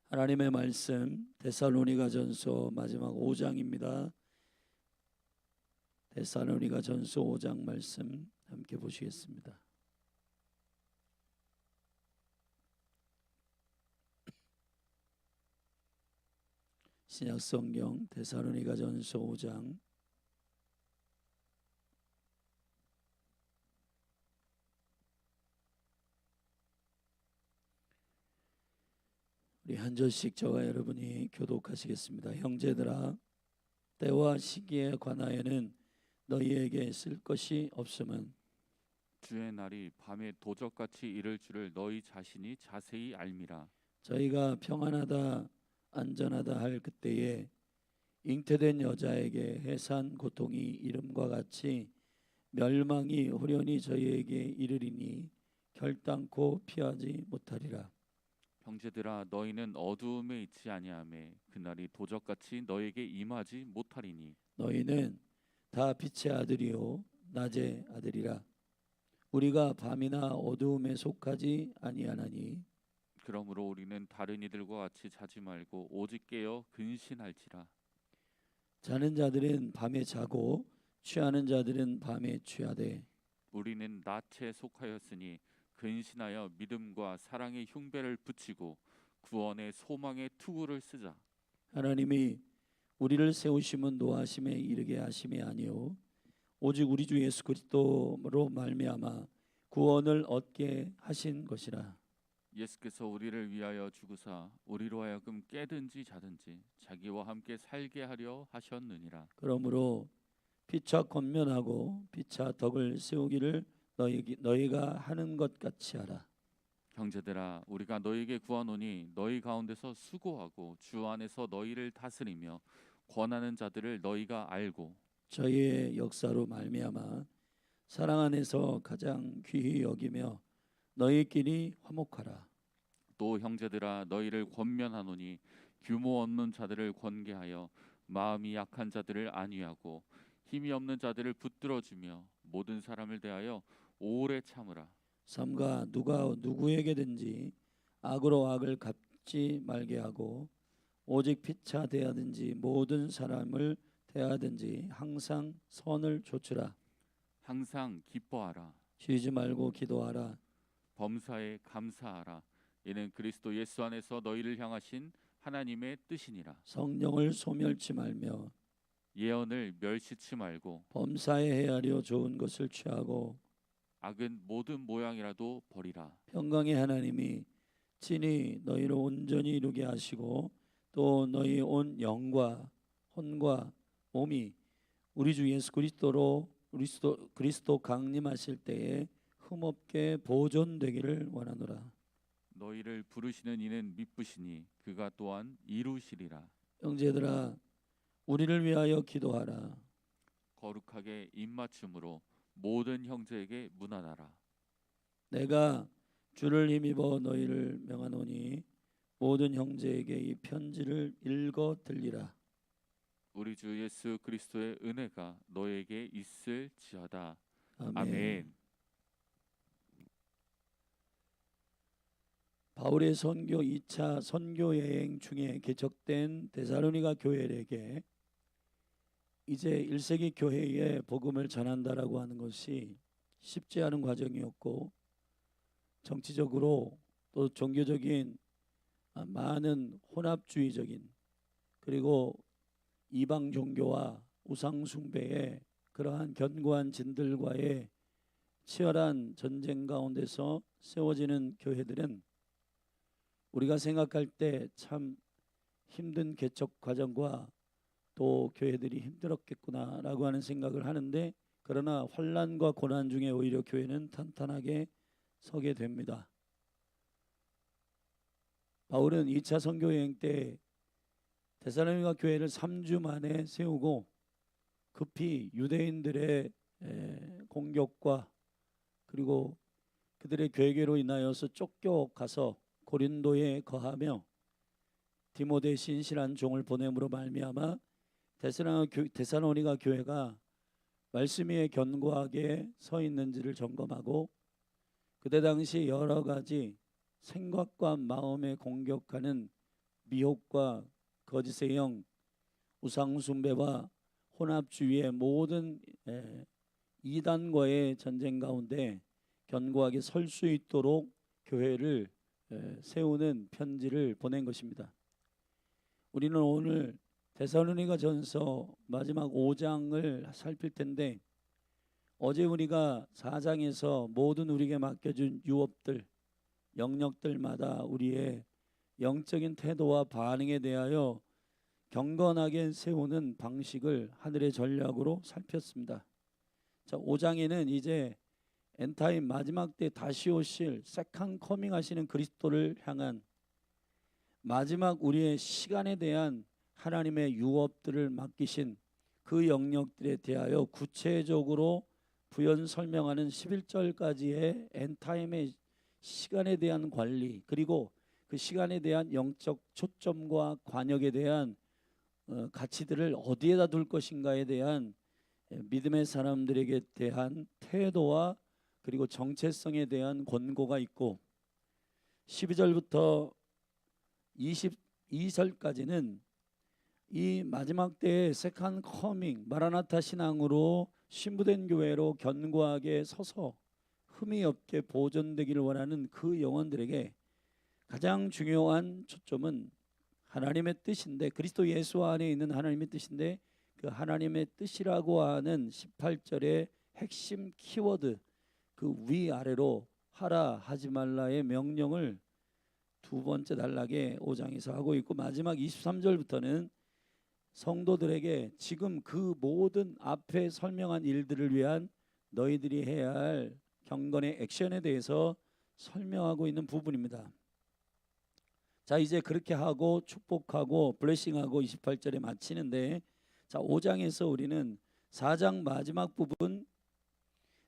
하나님의 말씀 데살로니가전서 마지막 5장입니다. 데살로니가전서 5장 말씀 함께 보시겠습니다. 신약성경 데살로니가전서 5장 우리 한 절씩 저와 여러분이 교독하시겠습니다. 형제들아, 때와 시기에 관하여는 너희에게 쓸 것이 없음은 주의 날이 밤에 도적같이 이를 줄을 너희 자신이 자세히 알미라. 저희가 평안하다 안전하다 할 그때에 잉태된 여자에게 해산 고통이 이름과 같이 멸망이 호련히 저희에게 이르리니 결단코 피하지 못하리라. 형제들아, 너희는 어두움에 있지 아니하매 그날이 도적같이 너에게 임하지 못하리니. 너희는 다 빛의 아들이요 낮의 아들이라. 우리가 밤이나 어두움에 속하지 아니하나니 그러므로 우리는 다른 이들과 같이 자지 말고 오직 깨어 근신할지라. 자는 자들은 밤에 자고 취하는 자들은 밤에 취하되 우리는 낮에 속하였으니 근신하여 믿음과 사랑의 흉배를 붙이고 구원의 소망의 투구를 쓰자. 하나님이 우리를 세우심은 노하심에 이르게 하심이 아니요 오직 우리 주 예수 그리스도로 말미암아 구원을 얻게 하신 것이라. 예수께서 우리를 위하여 죽으사 우리로 하여금 깨든지 자든지 자기와 함께 살게 하려 하셨느니라. 그러므로 피차 권면하고 피차 덕을 세우기를 너희가 하는 것 같이 하라. 형제들아, 우리가 너희에게 구하노니 너희 가운데서 수고하고 주 안에서 너희를 다스리며 권하는 자들을 너희가 알고 저희의 역사로 말미암아 사랑 안에서 가장 귀히 여기며 너희끼리 화목하라. 또 형제들아, 너희를 권면하노니 규모 없는 자들을 권계하여 마음이 약한 자들을 안위하고 힘이 없는 자들을 붙들어주며 모든 사람을 대하여 오래 참으라. 삼가 누가 누구에게든지 악으로 악을 갚지 말게 하고 오직 피차 대하든지 모든 사람을 대하든지 항상 선을 조추라. 항상 기뻐하라. 쉬지 말고 기도하라. 범사에 감사하라. 이는 그리스도 예수 안에서 너희를 향하신 하나님의 뜻이니라. 성령을 소멸치 말며 예언을 멸시치 말고 범사에 헤아려 좋은 것을 취하고 악은 모든 모양이라도 버리라. 평강의 하나님이 친히 너희를 온전히 이루게 하시고 또 너희 온 영과 혼과 몸이 우리 주 예수 그리스도 강림하실 때에 흠없게 보존되기를 원하노라. 너희를 부르시는 이는 미쁘시니 그가 또한 이루시리라. 형제들아, 우리를 위하여 기도하라. 거룩하게 입맞춤으로 모든 형제에게 문안하라. 내가 주를 힘입어 너희를 명하노니 모든 형제에게 이 편지를 읽어 들리라. 우리 주 예수 그리스도의 은혜가 너에게 있을지어다. 아멘. 아멘. 바울의 선교 2차 선교 여행 중에 개척된 데살로니가 교회에게 이제 1세기 교회에 복음을 전한다라고 하는 것이 쉽지 않은 과정이었고 정치적으로 또 종교적인 많은 혼합주의적인 그리고 이방 종교와 우상 숭배의 그러한 견고한 진들과의 치열한 전쟁 가운데서 세워지는 교회들은 우리가 생각할 때 참 힘든 개척 과정과 또 교회들이 힘들었겠구나라고 하는 생각을 하는데 그러나 환난과 고난 중에 오히려 교회는 탄탄하게 서게 됩니다. 바울은 2차 선교 여행 때 데살로니가 교회를 3주 만에 세우고 급히 유대인들의 공격과 그리고 그들의 괴계로 인하여서 쫓겨가서 고린도에 거하며 디모데 신실한 종을 보냄으로 말미암아 데살로니가 교회가 말씀 위에 견고하게 서 있는지를 점검하고 그때 당시 여러 가지 생각과 마음에 공격하는 미혹과 거짓의 영, 우상 숭배와 혼합주의의 모든 이단과의 전쟁 가운데 견고하게 설 수 있도록 교회를 세우는 편지를 보낸 것입니다. 우리는 오늘 데살로니가전서 마지막 5장을 살필 텐데, 어제 우리가 4장에서 모든 우리에게 맡겨준 유업들, 영역들마다 우리의 영적인 태도와 반응에 대하여 경건하게 세우는 방식을 하늘의 전략으로 살폈습니다. 자, 5장에는 이제 엔타임 마지막 때 다시 오실 세컨 커밍 하시는 그리스도를 향한 마지막 우리의 시간에 대한 하나님의 유업들을 맡기신 그 영역들에 대하여 구체적으로 부연 설명하는 11절까지의 엔타임의 시간에 대한 관리, 그리고 그 시간에 대한 영적 초점과 관역에 대한 가치들을 어디에다 둘 것인가에 대한 믿음의 사람들에게 대한 태도와 그리고 정체성에 대한 권고가 있고, 12절부터 22절까지는 이 마지막 때의 세컨 커밍, 마라나타 신앙으로 신부된 교회로 견고하게 서서 흠이 없게 보존되기를 원하는 그 영혼들에게 가장 중요한 초점은 하나님의 뜻인데, 그리스도 예수 안에 있는 하나님의 뜻인데, 그 하나님의 뜻이라고 하는 18절의 핵심 키워드, 그 위아래로 하라 하지 말라의 명령을 두 번째 단락에 5장에서 하고 있고, 마지막 23절부터는 성도들에게 지금 그 모든 앞에 설명한 일들을 위한 너희들이 해야 할 경건의 액션에 대해서 설명하고 있는 부분입니다. 자, 이제 그렇게 하고 축복하고 블레싱하고 28절에 마치는데, 자, 5장에서 우리는 4장 마지막 부분,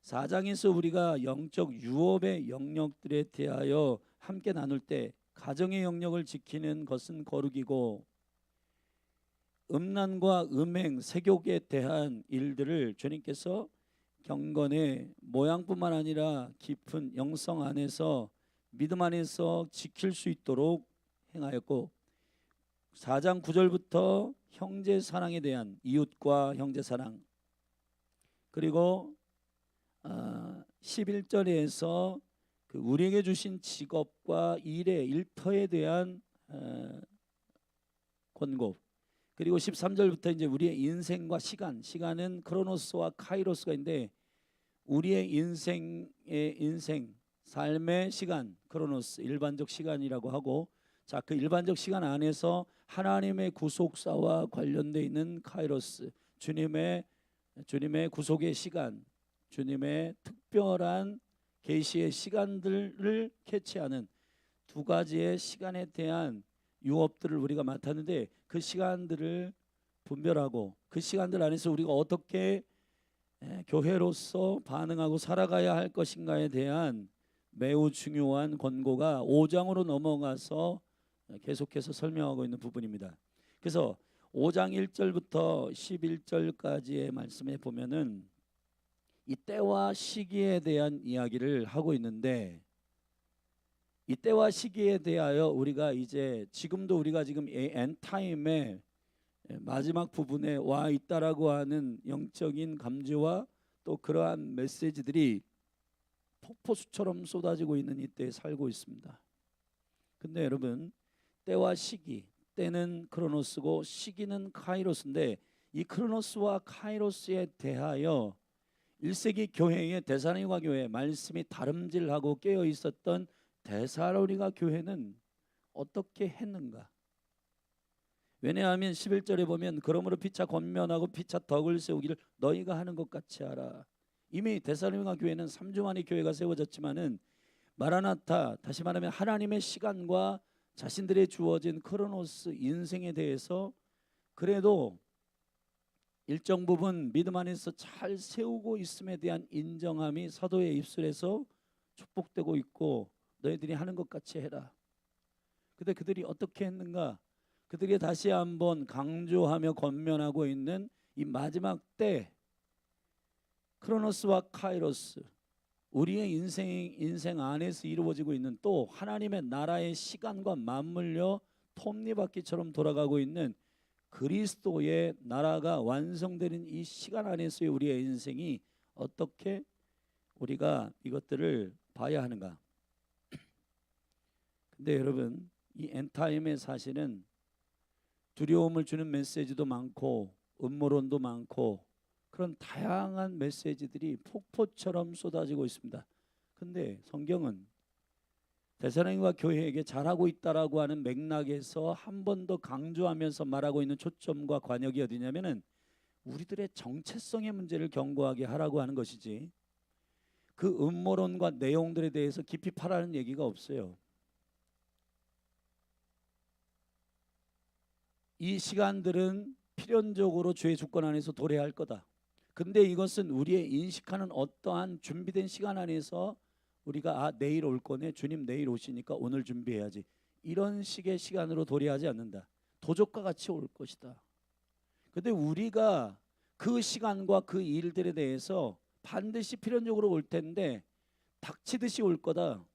4장에서 우리가 영적 유업의 영역들에 대하여 함께 나눌 때 가정의 영역을 지키는 것은 거룩이고, 음란과 음행, 세욕에 대한 일들을 주님께서 경건의 모양뿐만 아니라 깊은 영성 안에서 믿음 안에서 지킬 수 있도록 행하였고, 4장 9절부터 형제 사랑에 대한 이웃과 형제 사랑, 그리고 11절에서 그 우리에게 주신 직업과 일의 일터에 대한 권고, 그리고 13절부터 이제 우리의 인생과 시간은 크로노스와 카이로스가 있는데, 우리의 인생 삶의 시간 크로노스, 일반적 시간이라고 하고, 자, 그 일반적 시간 안에서 하나님의 구속사와 관련되어 있는 카이로스, 주님의 구속의 시간, 주님의 특별한 계시의 시간들을 캐치하는 두 가지의 시간에 대한 유업들을 우리가 맡았는데, 그 시간들을 분별하고 그 시간들 안에서 우리가 어떻게 교회로서 반응하고 살아가야 할 것인가에 대한 매우 중요한 권고가 5장으로 넘어가서 계속해서 설명하고 있는 부분입니다. 그래서 5장 1절부터 11절까지의 말씀에 보면은 이 때와 시기에 대한 이야기를 하고 있는데, 이 때와 시기에 대하여 우리가 이제 지금도 우리가 지금 엔타임의 마지막 부분에 와 있다라고 하는 영적인 감지와 또 그러한 메시지들이 폭포수처럼 쏟아지고 있는 이때에 살고 있습니다. 근데 여러분, 때와 시기, 때는 크로노스고 시기는 카이로스인데, 이 크로노스와 카이로스에 대하여 1세기 교회의 데살로니가 교회 말씀이 다름질하고 깨어 있었던 데살로니가 교회는 어떻게 했는가? 왜냐하면 11절에 보면 그러므로 피차 권면하고 피차 덕을 세우기를 너희가 하는 것 같이 하라. 이미 데살로니가 교회는 3주 만에 교회가 세워졌지만은 마라나타, 다시 말하면 하나님의 시간과 자신들의 주어진 크로노스 인생에 대해서 그래도 일정 부분 믿음 안에서 잘 세우고 있음에 대한 인정함이 사도의 입술에서 축복되고 있고, 너희들이 하는 것 같이 해라. 근데 그들이 어떻게 했는가? 그들이 다시 한번 강조하며 권면하고 있는 이 마지막 때 크로노스와 카이로스, 우리의 인생 안에서 이루어지고 있는 또 하나님의 나라의 시간과 맞물려 톱니바퀴처럼 돌아가고 있는 그리스도의 나라가 완성되는 이 시간 안에서의 우리의 인생이 어떻게 우리가 이것들을 봐야 하는가? 근데 여러분, 이 엔타임의 사실은 두려움을 주는 메시지도 많고 음모론도 많고 그런 다양한 메시지들이 폭포처럼 쏟아지고 있습니다. 근데 성경은 데살로니가 교회에게 잘하고 있다라고 하는 맥락에서 한 번 더 강조하면서 말하고 있는 초점과 관역이 어디냐면은 우리들의 정체성의 문제를 견고하게 하라고 하는 것이지, 그 음모론과 내용들에 대해서 깊이 파라는 얘기가 없어요. 이 시간들은 필연적으로 주의 주권 안에서 도래할 거다. 근데 이것은 우리의 인식하는 어떠한 준비된 시간 안에서 우리가 내일 올 거네, 주님 내일 오시니까 오늘 준비해야지, 이런 식의 시간으로 도래하지 않는다. 도적과 같이 올 것이다. 근데 우리가 그 시간과 그 일들에 대해서 반드시 필연적으로 올 텐데 닥치듯이 올 거다.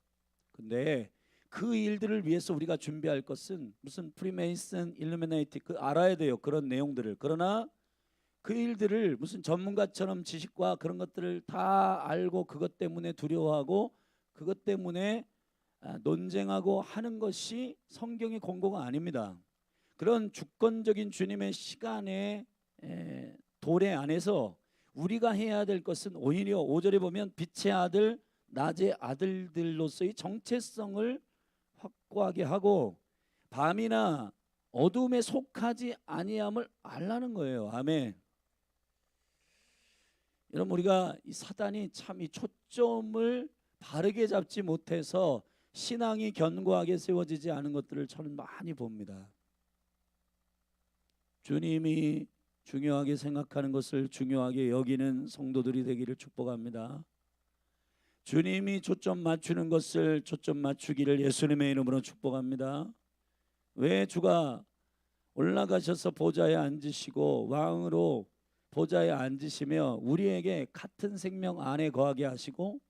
근데 그 일들을 위해서 우리가 준비할 것은 무슨 프리메이슨, 일루미네이티 그 알아야 돼요. 그런 내용들을. 그러나 그 일들을 무슨 전문가처럼 지식과 그런 것들을 다 알고 그것 때문에 두려워하고 그것 때문에 논쟁하고 하는 것이 성경의 권고가 아닙니다. 그런 주권적인 주님의 시간의 도래 안에서 우리가 해야 될 것은 오히려 5절에 보면 빛의 아들 낮의 아들들로서의 정체성을 확고하게 하고 밤이나 어둠에 속하지 아니함을 알라는 거예요. 아멘. 여러분, 우리가 이 사단이 참 이 초점을 바르게 잡지 못해서 신앙이 견고하게 세워지지 않은 것들을 저는 많이 봅니다. 주님이 중요하게 생각하는 것을 중요하게 여기는 성도들이 되기를 축복합니다. 주님이 초점 맞추는 것을 초점 맞추기를 예수님의 이름으로 축복합니다. 왜 주가 올라가셔서 보좌에 앉으시고 왕으로 보좌에 앉으시며 우리에게 같은 생명 안에 거하게 하시고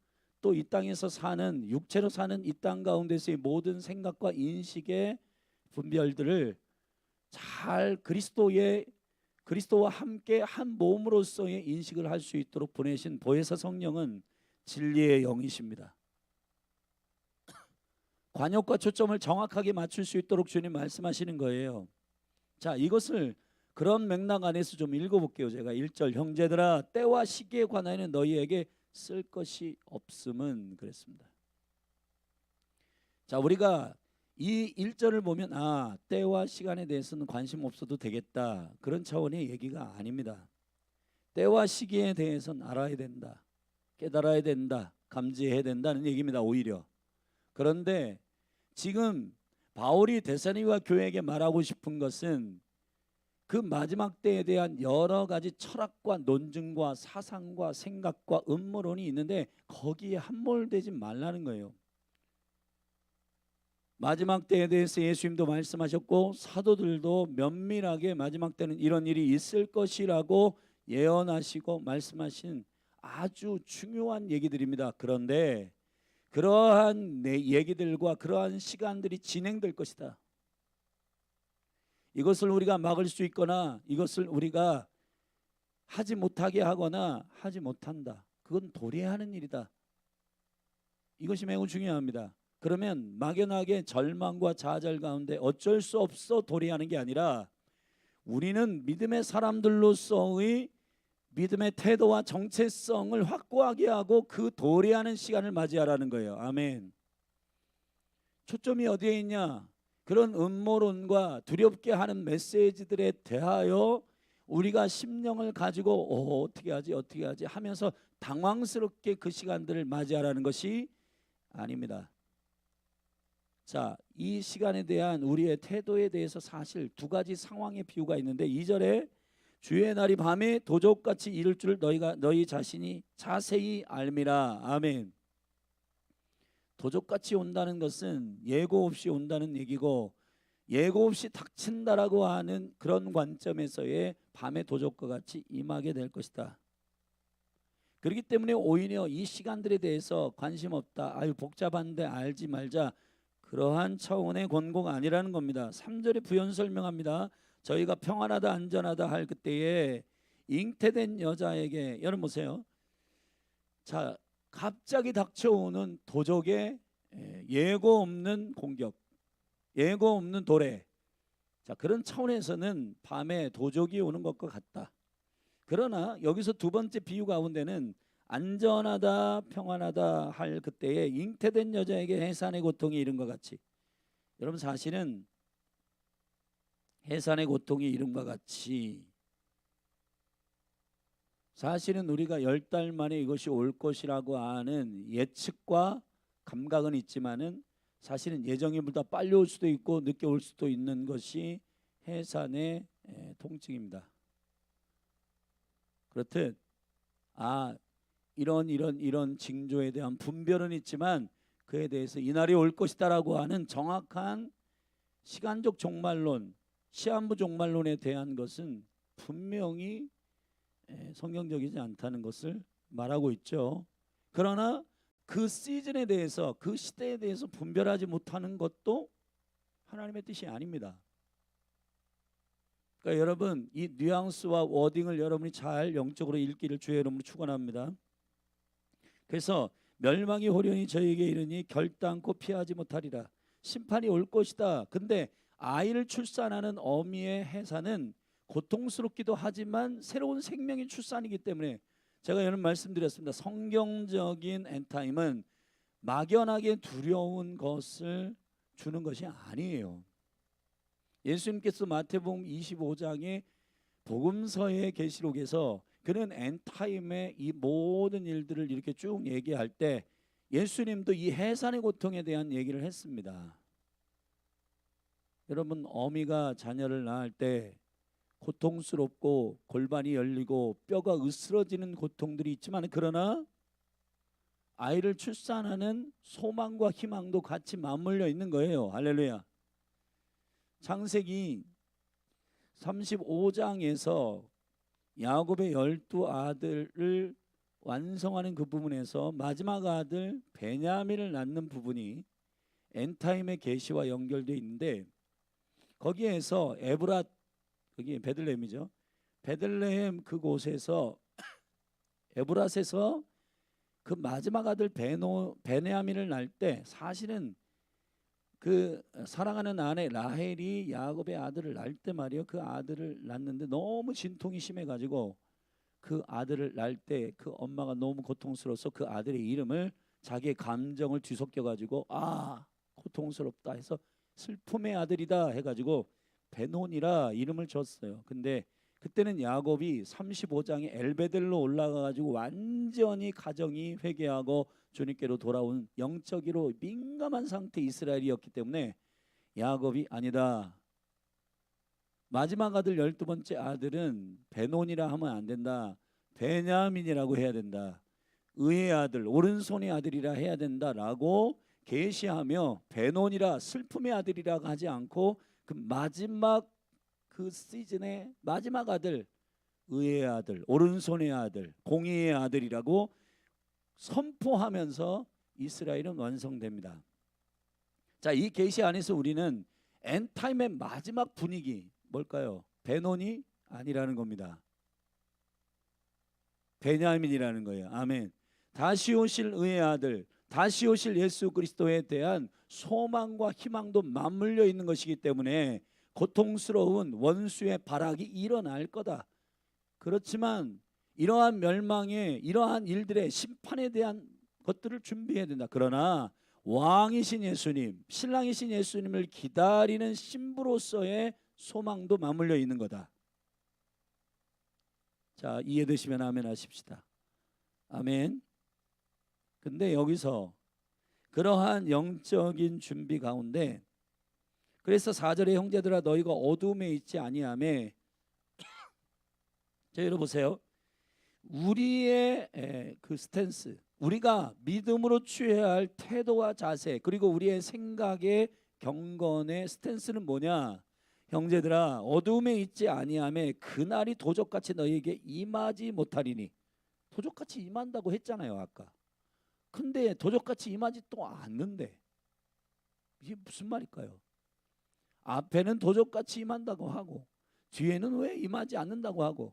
또 이 땅에서 사는 육체로 사는 이 땅 가운데서의 모든 생각과 인식의 분별들을 잘 그리스도와 함께 한 몸으로서의 인식을 할 수 있도록 보내신 보혜사 성령은 진리의 영이십니다. 관역과 초점을 정확하게 맞출 수 있도록 주님 말씀하시는 거예요. 자, 이것을 그런 맥락 안에서 좀 읽어볼게요. 제가 1절 형제들아 때와 시기에 관하여는 너희에게 쓸 것이 없음은 그랬습니다. 자, 우리가 이 1절을 보면 때와 시간에 대해서는 관심 없어도 되겠다, 그런 차원의 얘기가 아닙니다. 때와 시기에 대해서는 알아야 된다, 깨달아야 된다, 감지해야 된다는 얘기입니다. 오히려. 그런데 지금 바울이 데살로니가 교회에게 말하고 싶은 것은 그 마지막 때에 대한 여러 가지 철학과 논증과 사상과 생각과 음모론이 있는데 거기에 함몰되지 말라는 거예요. 마지막 때에 대해서 예수님도 말씀하셨고 사도들도 면밀하게 마지막 때는 이런 일이 있을 것이라고 예언하시고 말씀하신 아주 중요한 얘기들입니다. 그런데 그러한 얘기들과 그러한 시간들이 진행될 것이다. 이것을 우리가 막을 수 있거나 이것을 우리가 하지 못하게 하거나 하지 못한다, 그건 도래하는 일이다. 이것이 매우 중요합니다. 그러면 막연하게 절망과 좌절 가운데 어쩔 수 없어 도래하는 게 아니라 우리는 믿음의 사람들로서의 믿음의 태도와 정체성을 확고하게 하고 그 도래하는 시간을 맞이하라는 거예요. 아멘. 초점이 어디에 있냐? 그런 음모론과 두렵게 하는 메시지들에 대하여 우리가 심령을 가지고 어떻게 하지 하면서 당황스럽게 그 시간들을 맞이하라는 것이 아닙니다. 자, 이 시간에 대한 우리의 태도에 대해서 사실 두 가지 상황의 비유가 있는데 2절에 주의 날이 밤에 도적같이 이를 줄 너희 자신이 자세히 알미라. 아멘. 도적같이 온다는 것은 예고 없이 온다는 얘기고 예고 없이 닥친다라고 하는 그런 관점에서의 밤의 도적과 같이 임하게 될 것이다. 그렇기 때문에 오히려 이 시간들에 대해서 관심 없다, 복잡한데 알지 말자, 그러한 차원의 권고가 아니라는 겁니다. 3절에 부연 설명합니다. 저희가 평안하다 안전하다 할 그때에 잉태된 여자에게, 여러분 보세요. 자, 갑자기 닥쳐오는 도적의 예고 없는 공격, 예고 없는 도래. 자, 그런 차원에서는 밤에 도적이 오는 것과 같다. 그러나 여기서 두 번째 비유 가운데는 안전하다 평안하다 할 그때에 잉태된 여자에게 해산의 고통이 이른 것 같이, 여러분 사실은 해산의 고통이 이른 것 같이 사실은 우리가 10달 만에 이것이 올 것이라고 아는 예측과 감각은 있지만은 사실은 예정일보다 빨리 올 수도 있고 늦게 올 수도 있는 것이 해산의 통증입니다. 그렇듯 이런 징조에 대한 분별은 있지만 그에 대해서 이날이 올 것이다라고 하는 정확한 시간적 종말론, 시한부 종말론에 대한 것은 분명히 성경적이지 않다는 것을 말하고 있죠. 그러나 그 시즌에 대해서, 그 시대에 대해서 분별하지 못하는 것도 하나님의 뜻이 아닙니다. 그러니까 여러분, 이 뉘앙스와 워딩을 여러분이 잘 영적으로 읽기를 주의 이름으로 축원합니다. 그래서 멸망이 호련히 저에게 이르니 결단코 피하지 못하리라. 심판이 올 것이다. 근데 아이를 출산하는 어미의 해산은 고통스럽기도 하지만 새로운 생명의 출산이기 때문에 제가 여러분 말씀드렸습니다. 성경적인 엔타임은 막연하게 두려운 것을 주는 것이 아니에요. 예수님께서 마태복음 25장의 복음서의 계시록에서 그는 엔타임의 이 모든 일들을 이렇게 쭉 얘기할 때 예수님도 이 해산의 고통에 대한 얘기를 했습니다. 여러분, 어미가 자녀를 낳을 때 고통스럽고 골반이 열리고 뼈가 으스러지는 고통들이 있지만, 그러나 아이를 출산하는 소망과 희망도 같이 맞물려 있는 거예요. 할렐루야. 창세기 35장에서 야곱의 12아들을 완성하는 그 부분에서 마지막 아들 베냐민을 낳는 부분이 엔타임의 계시와 연결되어 있는데, 거기에서 에브랏, 거기 베들레헴이죠. 베들레헴 그곳에서 에브랏에서 그 마지막 아들 베냐민을 낳을 때 사실은 그 사랑하는 아내 라헬이 야곱의 아들을 낳을 때 말이요, 그 아들을 낳는데 너무 진통이 심해가지고 그 아들을 낳을 때 그 엄마가 너무 고통스러워서 그 아들의 이름을 자기의 감정을 뒤섞여가지고 고통스럽다 해서 슬픔의 아들이다 해가지고 베논이라 이름을 줬어요. 근데 그때는 야곱이 35장에 엘베델로 올라가가지고 완전히 가정이 회개하고 주님께로 돌아온 영적으로 민감한 상태 이스라엘이었기 때문에 야곱이 아니다, 마지막 아들 12번째 아들은 베논이라 하면 안 된다, 베냐민이라고 해야 된다, 의의 아들, 오른손의 아들이라 해야 된다라고 계시하며 베논이라 슬픔의 아들이라 하지 않고 그 마지막 그 시즌의 마지막 아들, 의의 아들, 오른손의 아들, 공의의 아들이라고 선포하면서 이스라엘은 완성됩니다. 자, 이 계시 안에서 우리는 엔타임의 마지막 분위기 뭘까요? 베논이 아니라는 겁니다. 베냐민이라는 거예요. 아멘. 다시 오실 의의 아들, 다시 오실 예수 그리스도에 대한 소망과 희망도 맞물려 있는 것이기 때문에 고통스러운 원수의 발악이 일어날 거다. 그렇지만 이러한 멸망의, 이러한 일들의 심판에 대한 것들을 준비해야 된다. 그러나 왕이신 예수님, 신랑이신 예수님을 기다리는 신부로서의 소망도 맞물려 있는 거다. 자, 이해되시면 아멘 하십시다. 아멘. 근데 여기서 그러한 영적인 준비 가운데, 그래서 4절에 형제들아 너희가 어두움에 있지 아니하매, 자, 여러분 보세요. 우리의 그 스탠스, 우리가 믿음으로 취해야 할 태도와 자세, 그리고 우리의 생각의 경건의 스탠스는 뭐냐? 형제들아 어두움에 있지 아니하매 그날이 도적같이 너희에게 임하지 못하리니. 도적같이 임한다고 했잖아요 아까. 근데 도적같이 임하지 또 않는데 이게 무슨 말일까요? 앞에는 도적같이 임한다고 하고 뒤에는 왜 임하지 않는다고 하고,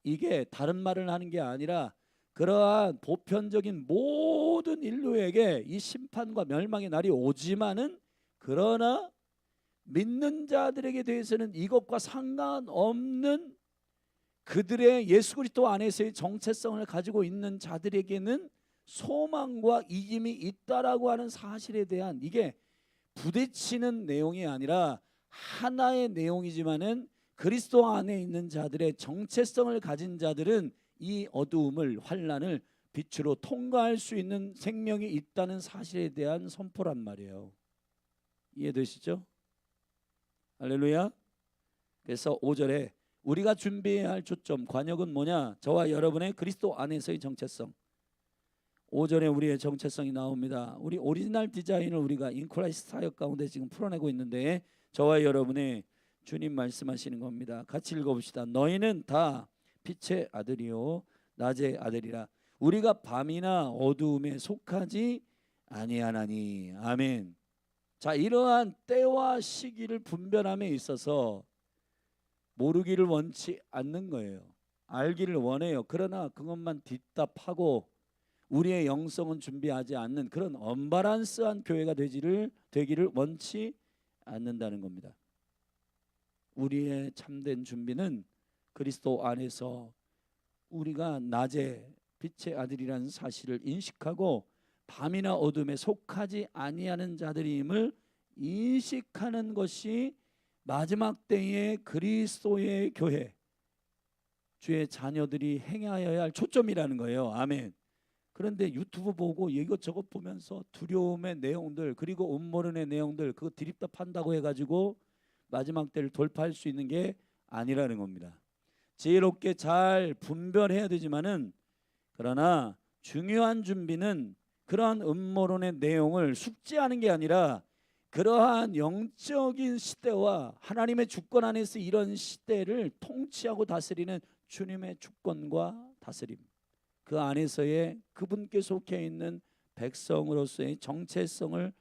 이게 다른 말을 하는 게 아니라 그러한 보편적인 모든 인류에게 이 심판과 멸망의 날이 오지만은, 그러나 믿는 자들에게 대해서는 이것과 상관없는 그들의 예수 그리스도 안에서의 정체성을 가지고 있는 자들에게는 소망과 이김이 있다라고 하는 사실에 대한, 이게 부대치는 내용이 아니라 하나의 내용이지만은 그리스도 안에 있는 자들의 정체성을 가진 자들은 이 어두움을, 환난을 빛으로 통과할 수 있는 생명이 있다는 사실에 대한 선포란 말이에요. 이해되시죠? 할렐루야. 그래서 5절에 우리가 준비해야 할 초점, 관역은 뭐냐? 저와 여러분의 그리스도 안에서의 정체성. 5절에 우리의 정체성이 나옵니다. 우리 오리지널 디자인을 우리가 인크라이스트 사역 가운데 지금 풀어내고 있는데, 저와 여러분의 주님 말씀하시는 겁니다. 같이 읽어봅시다. 너희는 다 빛의 아들이요 낮의 아들이라. 우리가 밤이나 어두움에 속하지 아니하나니. 아멘. 자, 이러한 때와 시기를 분별함에 있어서 모르기를 원치 않는 거예요. 알기를 원해요. 그러나 그것만 뒷답하고 우리의 영성은 준비하지 않는 그런 언밸런스한 교회가 되기를 원치 않는다는 겁니다. 우리의 참된 준비는 그리스도 안에서 우리가 낮의 빛의 아들이라는 사실을 인식하고 밤이나 어둠에 속하지 아니하는 자들임을 인식하는 것이 마지막 때의 그리스도의 교회, 주의 자녀들이 행하여야 할 초점이라는 거예요. 아멘. 그런데 유튜브 보고 이것저것 보면서 두려움의 내용들, 그리고 음모론의 내용들, 그거 드립다 판다고 해가지고 마지막 때를 돌파할 수 있는 게 아니라는 겁니다. 지혜롭게 잘 분별해야 되지만은, 그러나 중요한 준비는 그러한 음모론의 내용을 숙지하는 게 아니라 그러한 영적인 시대와 하나님의 주권 안에서 이런 시대를 통치하고 다스리는 주님의 주권과 다스림, 그 안에서의 그분께 속해 있는 백성으로서의 정체성을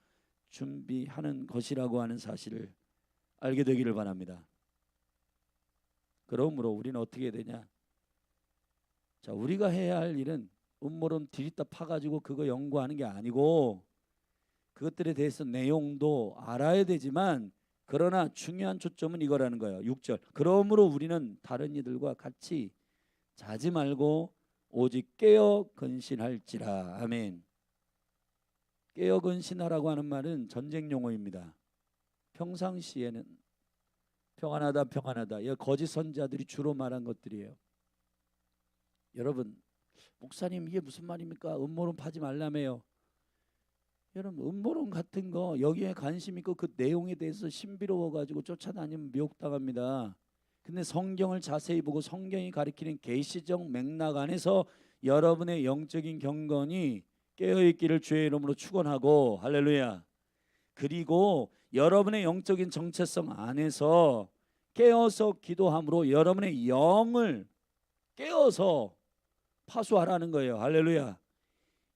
준비하는 것이라고 하는 사실을 알게 되기를 바랍니다. 그러므로 우리는 어떻게 해야 되냐? 자, 우리가 해야 할 일은 음모론 디립다 파가지고 그거 연구하는 게 아니고, 그것들에 대해서 내용도 알아야 되지만, 그러나 중요한 초점은 이거라는 거예요. 6절. 그러므로 우리는 다른 이들과 같이 자지 말고 오직 깨어 근신할지라. 아멘. 깨어 근신하라고 하는 말은 전쟁 용어입니다. 평상시에는 평안하다 평안하다, 이 거짓 선자들이 주로 말한 것들이에요. 여러분, 목사님 이게 무슨 말입니까? 음모론 파지 말라며요. 여러분, 음모론 같은 거 여기에 관심 있고 그 내용에 대해서 신비로워 가지고 쫓아다니면 미혹당합니다. 근데 성경을 자세히 보고 성경이 가리키는 계시적 맥락 안에서 여러분의 영적인 경건이 깨어있기를 주의 이름으로 축원하고, 할렐루야. 그리고 여러분의 영적인 정체성 안에서 깨어서 기도함으로 여러분의 영을 깨어서 파수하라는 거예요. 할렐루야.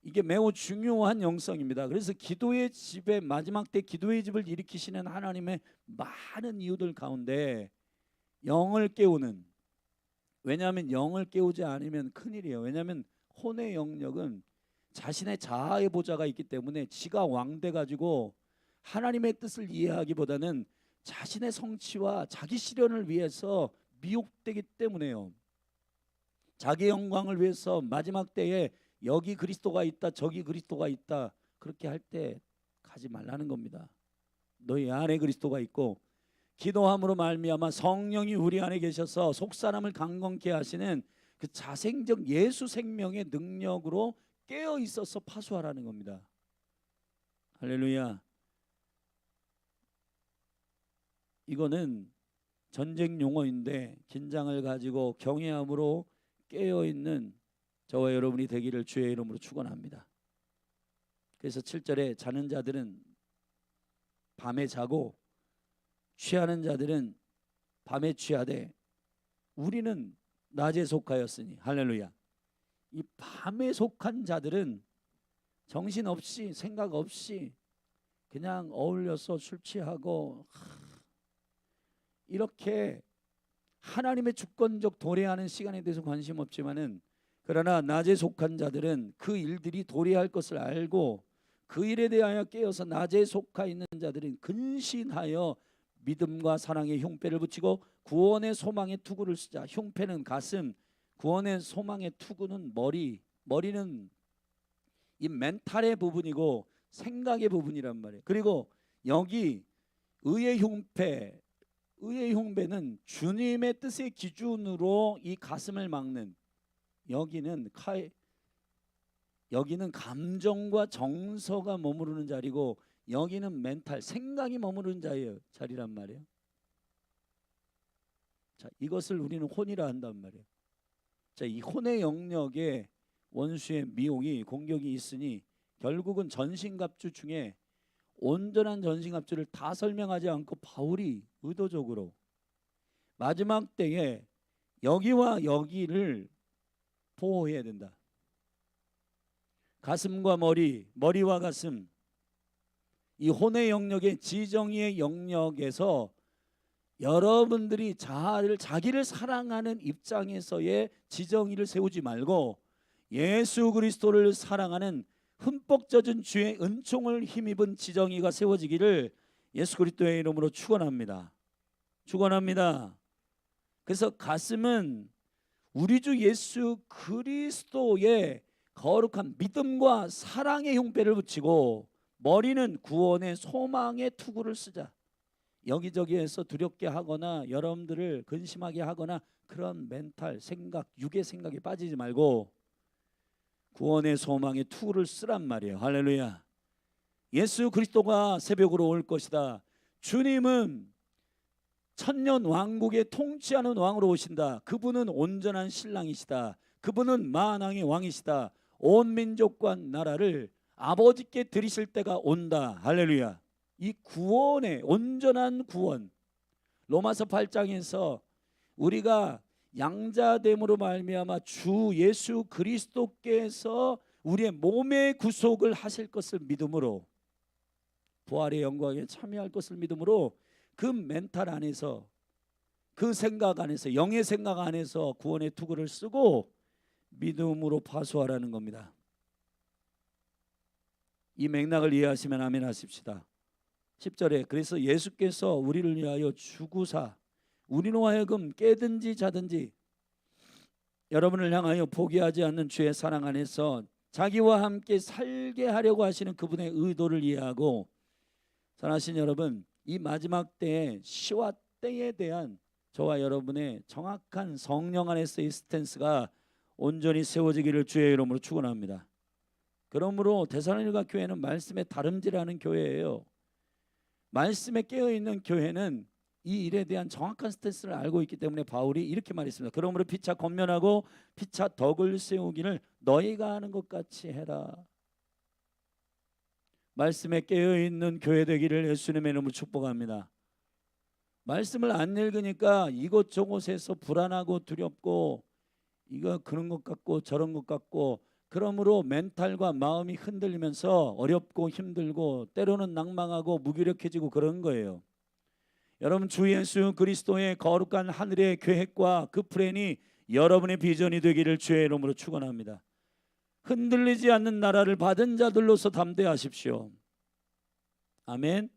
이게 매우 중요한 영성입니다. 그래서 기도의 집에, 마지막 때 기도의 집을 일으키시는 하나님의 많은 이유들 가운데 영을 깨우는, 왜냐하면 영을 깨우지 않으면 큰일이에요. 왜냐하면 혼의 영역은 자신의 자아의 보좌가 있기 때문에 지가 왕돼 가지고 하나님의 뜻을 이해하기보다는 자신의 성취와 자기 실현을 위해서 미혹되기 때문에요. 자기 영광을 위해서 마지막 때에 여기 그리스도가 있다 저기 그리스도가 있다 그렇게 할 때 가지 말라는 겁니다. 너희 안에 그리스도가 있고 기도함으로 말미암아 성령이 우리 안에 계셔서 속사람을 강건케 하시는 그 자생적 예수 생명의 능력으로 깨어 있어서 파수하라는 겁니다. 할렐루야. 이거는 전쟁 용어인데 긴장을 가지고 경외함으로 깨어 있는 저와 여러분이 되기를 주의 이름으로 축원합니다. 그래서 7절에 자는 자들은 밤에 자고 취하는 자들은 밤에 취하되 우리는 낮에 속하였으니. 할렐루야. 이 밤에 속한 자들은 정신없이 생각 없이 그냥 어울려서 술 취하고 이렇게 하나님의 주권적 도래하는 시간에 대해서 관심 없지만은, 그러나 낮에 속한 자들은 그 일들이 도래할 것을 알고 그 일에 대하여 깨어서 낮에 속하 있는 자들은 근신하여 믿음과 사랑의 흉패를 붙이고 구원의 소망의 투구를 쓰자. 흉패는 가슴, 구원의 소망의 투구는 머리. 머리는 이 멘탈의 부분이고 생각의 부분이란 말이에요. 그리고 여기 의의 흉패, 의의 흉배는 주님의 뜻의 기준으로 이 가슴을 막는, 여기는 감정과 정서가 머무르는 자리고 여기는 멘탈, 생각이 머무르는 자리란 말이에요. 자, 이것을 우리는 혼이라 한단 말이에요. 자, 이 혼의 영역에 원수의 미혹이 공격이 있으니 결국은 전신갑주 중에 온전한 전신갑주를 다 설명하지 않고 바울이 의도적으로 마지막 때에 여기와 여기를 보호해야 된다. 가슴과 머리, 머리와 가슴, 이 혼의 영역의 지정의의 영역에서 여러분들이 자기를 사랑하는 입장에서의 지정의를 세우지 말고 예수 그리스도를 사랑하는 흠뻑 젖은 주의 은총을 힘입은 지정의가 세워지기를 예수 그리스도의 이름으로 축원합니다. 축원합니다. 그래서 가슴은 우리 주 예수 그리스도의 거룩한 믿음과 사랑의 흉배를 붙이고, 머리는 구원의 소망의 투구를 쓰자. 여기저기에서 두렵게 하거나 여러분들을 근심하게 하거나 그런 멘탈, 생각, 육의 생각에 빠지지 말고 구원의 소망의 투구를 쓰란 말이에요. 할렐루야. 예수 그리스도가 새벽으로 올 것이다. 주님은 천년 왕국에 통치하는 왕으로 오신다. 그분은 온전한 신랑이시다. 그분은 만왕의 왕이시다. 온 민족과 나라를 아버지께 드리실 때가 온다. 할렐루야. 이 구원의 온전한 구원, 로마서 8장에서 우리가 양자됨으로 말미암아 주 예수 그리스도께서 우리의 몸의 구속을 하실 것을 믿음으로, 부활의 영광에 참여할 것을 믿음으로 그 멘탈 안에서, 그 생각 안에서, 영의 생각 안에서 구원의 투구를 쓰고 믿음으로 파수하라는 겁니다. 이 맥락을 이해하시면 아멘 하십시다. 10절에 그래서 예수께서 우리를 위하여 죽으사 우리로 하여금 깨든지 자든지 여러분을 향하여 포기하지 않는 주의 사랑 안에서 자기와 함께 살게 하려고 하시는 그분의 의도를 이해하고, 사랑하신 여러분, 이 마지막 때의 시와 때에 대한 저와 여러분의 정확한 성령 안에서의 스탠스가 온전히 세워지기를 주의 이름으로 축원합니다. 그러므로 데살로니가 교회는 말씀에 다름질하는 교회예요. 말씀에 깨어있는 교회는 이 일에 대한 정확한 스탠스를 알고 있기 때문에 바울이 이렇게 말했습니다. 그러므로 피차 권면하고 피차 덕을 세우기를 너희가 하는 것 같이 해라. 말씀에 깨어있는 교회 되기를 예수님의 이름으로 축복합니다. 말씀을 안 읽으니까 이곳저곳에서 불안하고 두렵고 이거 그런 것 같고 저런 것 같고, 그러므로 멘탈과 마음이 흔들리면서 어렵고 힘들고 때로는 낭망하고 무기력해지고 그런 거예요. 여러분, 주 예수 그리스도의 거룩한 하늘의 계획과 그 플랜이 여러분의 비전이 되기를 주의 이름으로 축원합니다. 흔들리지 않는 나라를 받은 자들로서 담대하십시오. 아멘.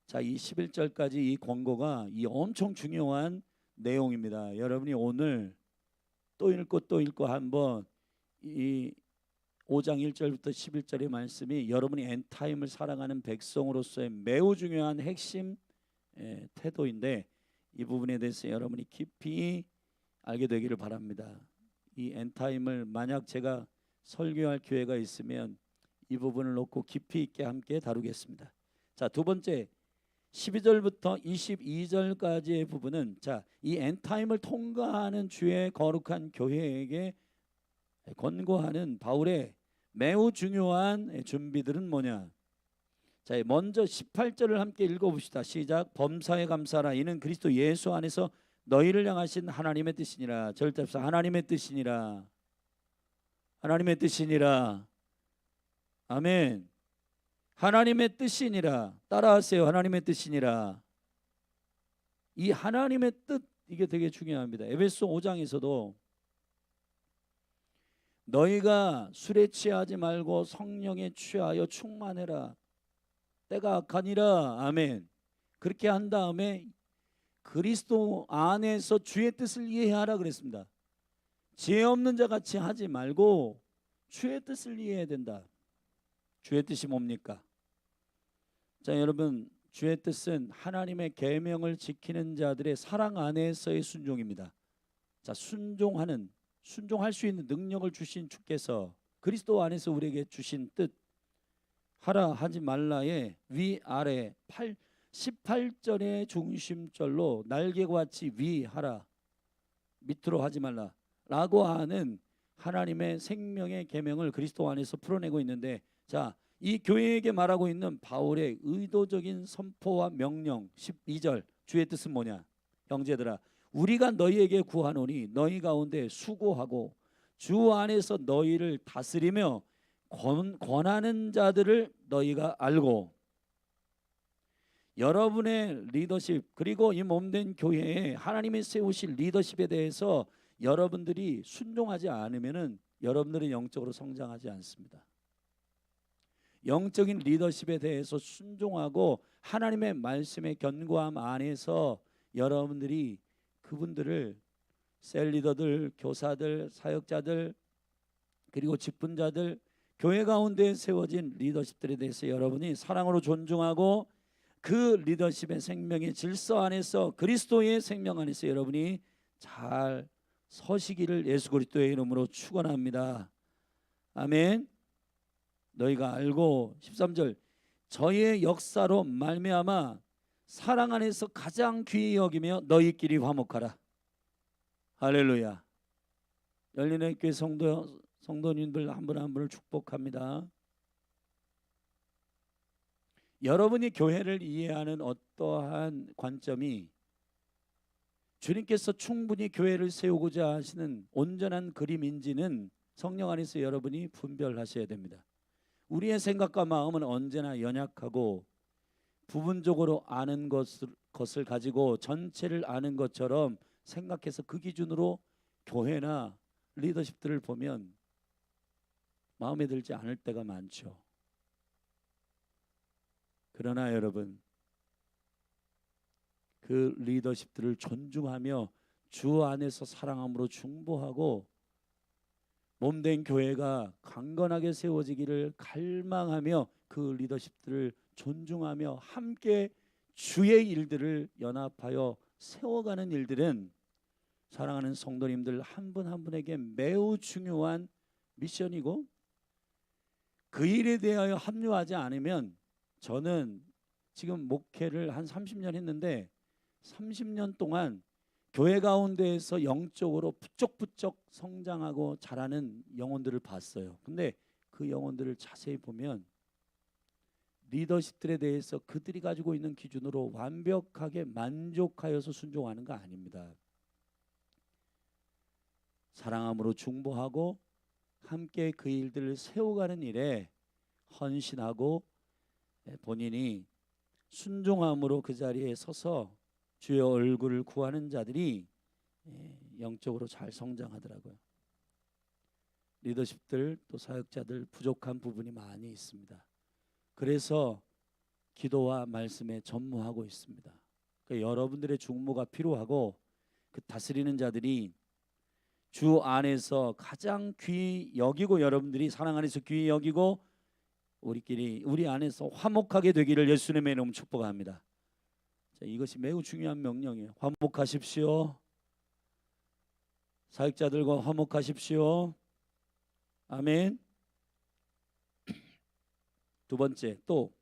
자, 이 11절까지 이 권고가 이 엄청 중요한 내용입니다. 여러분이 오늘 또 읽고 한번 이 5장 1절부터 11절의 말씀이 여러분이 엔타임을 사랑하는 백성으로서의 매우 중요한 핵심 태도인데, 이 부분에 대해서 여러분이 깊이 알게 되기를 바랍니다. 이 엔타임을 만약 제가 설교할 기회가 있으면 이 부분을 놓고 깊이 있게 함께 다루겠습니다. 자, 두 번째 12절부터 22절까지의 부분은, 자, 이 엔타임을 통과하는 주의 거룩한 교회에게 권고하는 바울의 매우 중요한 준비들은 뭐냐. 자, 먼저 18절을 함께 읽어봅시다. 시작. 범사에 감사하라. 이는 그리스도 예수 안에서 너희를 향하신 하나님의 뜻이니라. 절대합시다. 하나님의 뜻이니라. 하나님의 뜻이니라. 아멘. 하나님의 뜻이니라. 따라하세요. 하나님의 뜻이니라. 이 하나님의 뜻, 이게 되게 중요합니다. 에베소 5장에서도 너희가 술에 취하지 말고 성령에 취하여 충만해라. 때가 악하니라. 아멘. 그렇게 한 다음에 그리스도 안에서 주의 뜻을 이해하라 그랬습니다. 지혜 없는 자 같이 하지 말고 주의 뜻을 이해해야 된다. 주의 뜻이 뭡니까? 자, 여러분, 주의 뜻은 하나님의 계명을 지키는 자들의 사랑 안에서의 순종입니다. 자, 순종할 수 있는 능력을 주신 주께서 그리스도 안에서 우리에게 주신 뜻, 하라 하지 말라의 위아래 18절의 중심절로 날개와 같이 위하라, 밑으로 하지 말라 라고 하는 하나님의 생명의 계명을 그리스도 안에서 풀어내고 있는데, 자, 이 교회에게 말하고 있는 바울의 의도적인 선포와 명령 12절, 주의 뜻은 뭐냐? 형제들아, 우리가 너희에게 구하노니 너희 가운데 수고하고 주 안에서 너희를 다스리며 권하는 자들을 너희가 알고, 여러분의 리더십, 그리고 이 몸된 교회에 하나님이 세우실 리더십에 대해서 여러분들이 순종하지 않으면은 여러분들은 영적으로 성장하지 않습니다. 영적인 리더십에 대해서 순종하고 하나님의 말씀의 견고함 안에서 여러분들이 그분들을 셀 리더들, 교사들, 사역자들, 그리고 직분자들, 교회 가운데 세워진 리더십들에 대해서 여러분이 사랑으로 존중하고 그 리더십의 생명의 질서 안에서 그리스도의 생명 안에서 여러분이 잘 서시기를 예수 그리스도의 이름으로 축원합니다. 아멘. 너희가 알고 13절, 저의 역사로 말미암아 사랑 안에서 가장 귀히 여기며 너희끼리 화목하라. 할렐루야. 열린의 교회 성도님들 한 분 한 분을 축복합니다. 여러분이 교회를 이해하는 어떠한 관점이 주님께서 충분히 교회를 세우고자 하시는 온전한 그림인지는 성령 안에서 여러분이 분별하셔야 됩니다. 우리의 생각과 마음은 언제나 연약하고 부분적으로 아는 것을 가지고 전체를 아는 것처럼 생각해서 그 기준으로 교회나 리더십들을 보면 마음에 들지 않을 때가 많죠. 그러나 여러분, 그 리더십들을 존중하며 주 안에서 사랑함으로 중보하고 몸된 교회가 강건하게 세워지기를 갈망하며 그 리더십들을 존중하며 함께 주의 일들을 연합하여 세워가는 일들은 사랑하는 성도님들 한 분 한 분에게 매우 중요한 미션이고, 그 일에 대하여 합류하지 않으면, 저는 지금 목회를 한 30년 했는데 30년 동안 교회 가운데에서 영적으로 부쩍부쩍 성장하고 자라는 영혼들을 봤어요. 근데 그 영혼들을 자세히 보면 리더십들에 대해서 그들이 가지고 있는 기준으로 완벽하게 만족하여서 순종하는 거 아닙니다. 사랑함으로 중보하고 함께 그 일들을 세워가는 일에 헌신하고 본인이 순종함으로 그 자리에 서서 주의 얼굴을 구하는 자들이 영적으로 잘 성장하더라고요. 리더십들 또 사역자들 부족한 부분이 많이 있습니다. 그래서 기도와 말씀에 전무하고 있습니다. 그러니까 여러분들의 중보가 필요하고, 그 다스리는 자들이 주 안에서 가장 귀히 여기고, 여러분들이 사랑 안에서 귀히 여기고 우리 안에서 화목하게 되기를 예수님의 이름으로 축복합니다. 자, 이것이 매우 중요한 명령이에요. 화목하십시오. 사역자들과 화목하십시오. 아멘. 두 번째, 또,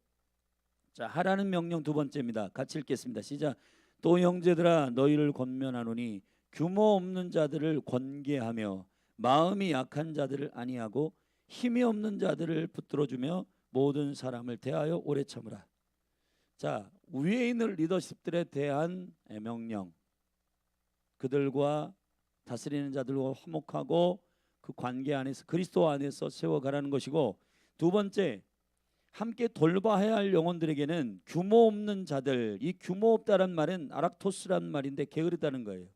자, 하라는 명령 두 번째입니다. 같이 읽겠습니다. 시작. 또 형제들아, 너희를 권면하노니 규모 없는 자들을 권계하며 마음이 약한 자들을 안위하고 힘이 없는 자들을 붙들어주며 모든 사람을 대하여 오래 참으라. 자, 위에 있는 리더십들에 대한 명령, 그들과 다스리는 자들과 화목하고 그 관계 안에서 그리스도 안에서 세워가라는 것이고, 두 번째, 함께 돌봐야 할 영혼들에게는 규모 없는 자들, 이 규모 없다는 말은 아락토스라는 말인데 게으르다는 거예요.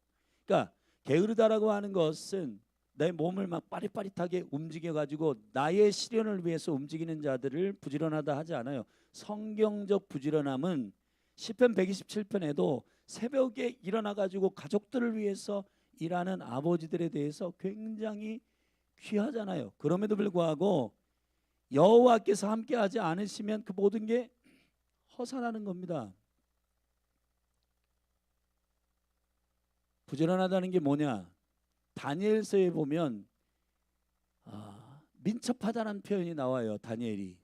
그러니까 게으르다라고 하는 것은 내 몸을 막 빠릿빠릿하게 움직여 가지고 나의 실현을 위해서 움직이는 자들을 부지런하다 하지 않아요. 성경적 부지런함은 시편 127편에도 새벽에 일어나 가지고 가족들을 위해서 일하는 아버지들에 대해서 굉장히 귀하잖아요. 그럼에도 불구하고 여호와께서 함께하지 않으시면 그 모든 게 허사라는 겁니다. 부지런하다는 게 뭐냐? 다니엘서에 보면 민첩하다는 표현이 나와요. 다니엘이.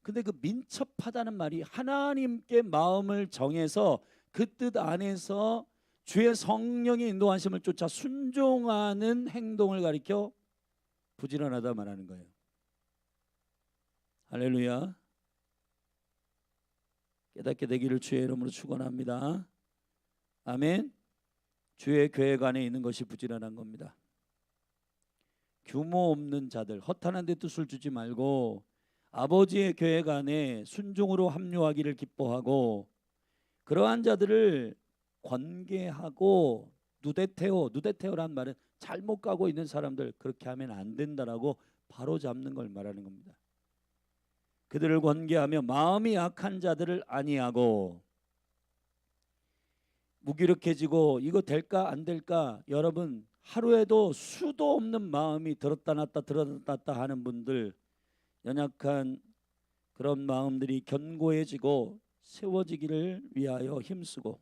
근데 그 민첩하다는 말이 하나님께 마음을 정해서 그 뜻 안에서 주의 성령의 인도하심을 쫓아 순종하는 행동을 가리켜 부지런하다 말하는 거예요. 할렐루야. 깨닫게 되기를 주의 이름으로 축원합니다. 아멘. 주의 계획 안에 있는 것이 부지런한 겁니다. 규모 없는 자들, 허탄한 데 뜻을 주지 말고 아버지의 계획 안에 순종으로 합류하기를 기뻐하고 그러한 자들을 권계하고 누데테오라는 말은 잘못 가고 있는 사람들, 그렇게 하면 안 된다라고 바로 잡는 걸 말하는 겁니다. 그들을 권계하며 마음이 약한 자들을 안위하고. 무기력해지고 이거 될까 안 될까, 여러분 하루에도 수도 없는 마음이 들었다 놨다 하는 분들, 연약한 그런 마음들이 견고해지고 세워지기를 위하여 힘쓰고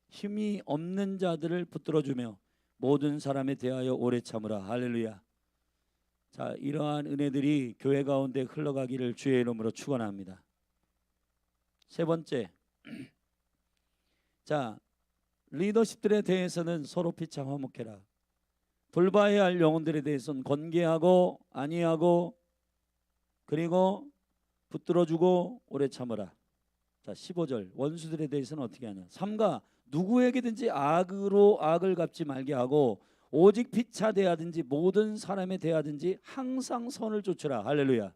힘이 없는 자들을 붙들어주며 모든 사람에 대하여 오래 참으라. 할렐루야. 자, 이러한 은혜들이 교회 가운데 흘러가기를 주의 이름으로 축원합니다. 세 번째, 자, 리더십들에 대해서는 서로 피차 화목해라. 돌봐야 할 영혼들에 대해서는 권계하고 안위하고 그리고 붙들어주고 오래 참으라. 자, 15절 원수들에 대해서는 어떻게 하냐. 삼가 누구에게든지 악으로 악을 갚지 말게 하고 오직 피차 대하든지 모든 사람에 대하든지 항상 선을 좇으라. 할렐루야.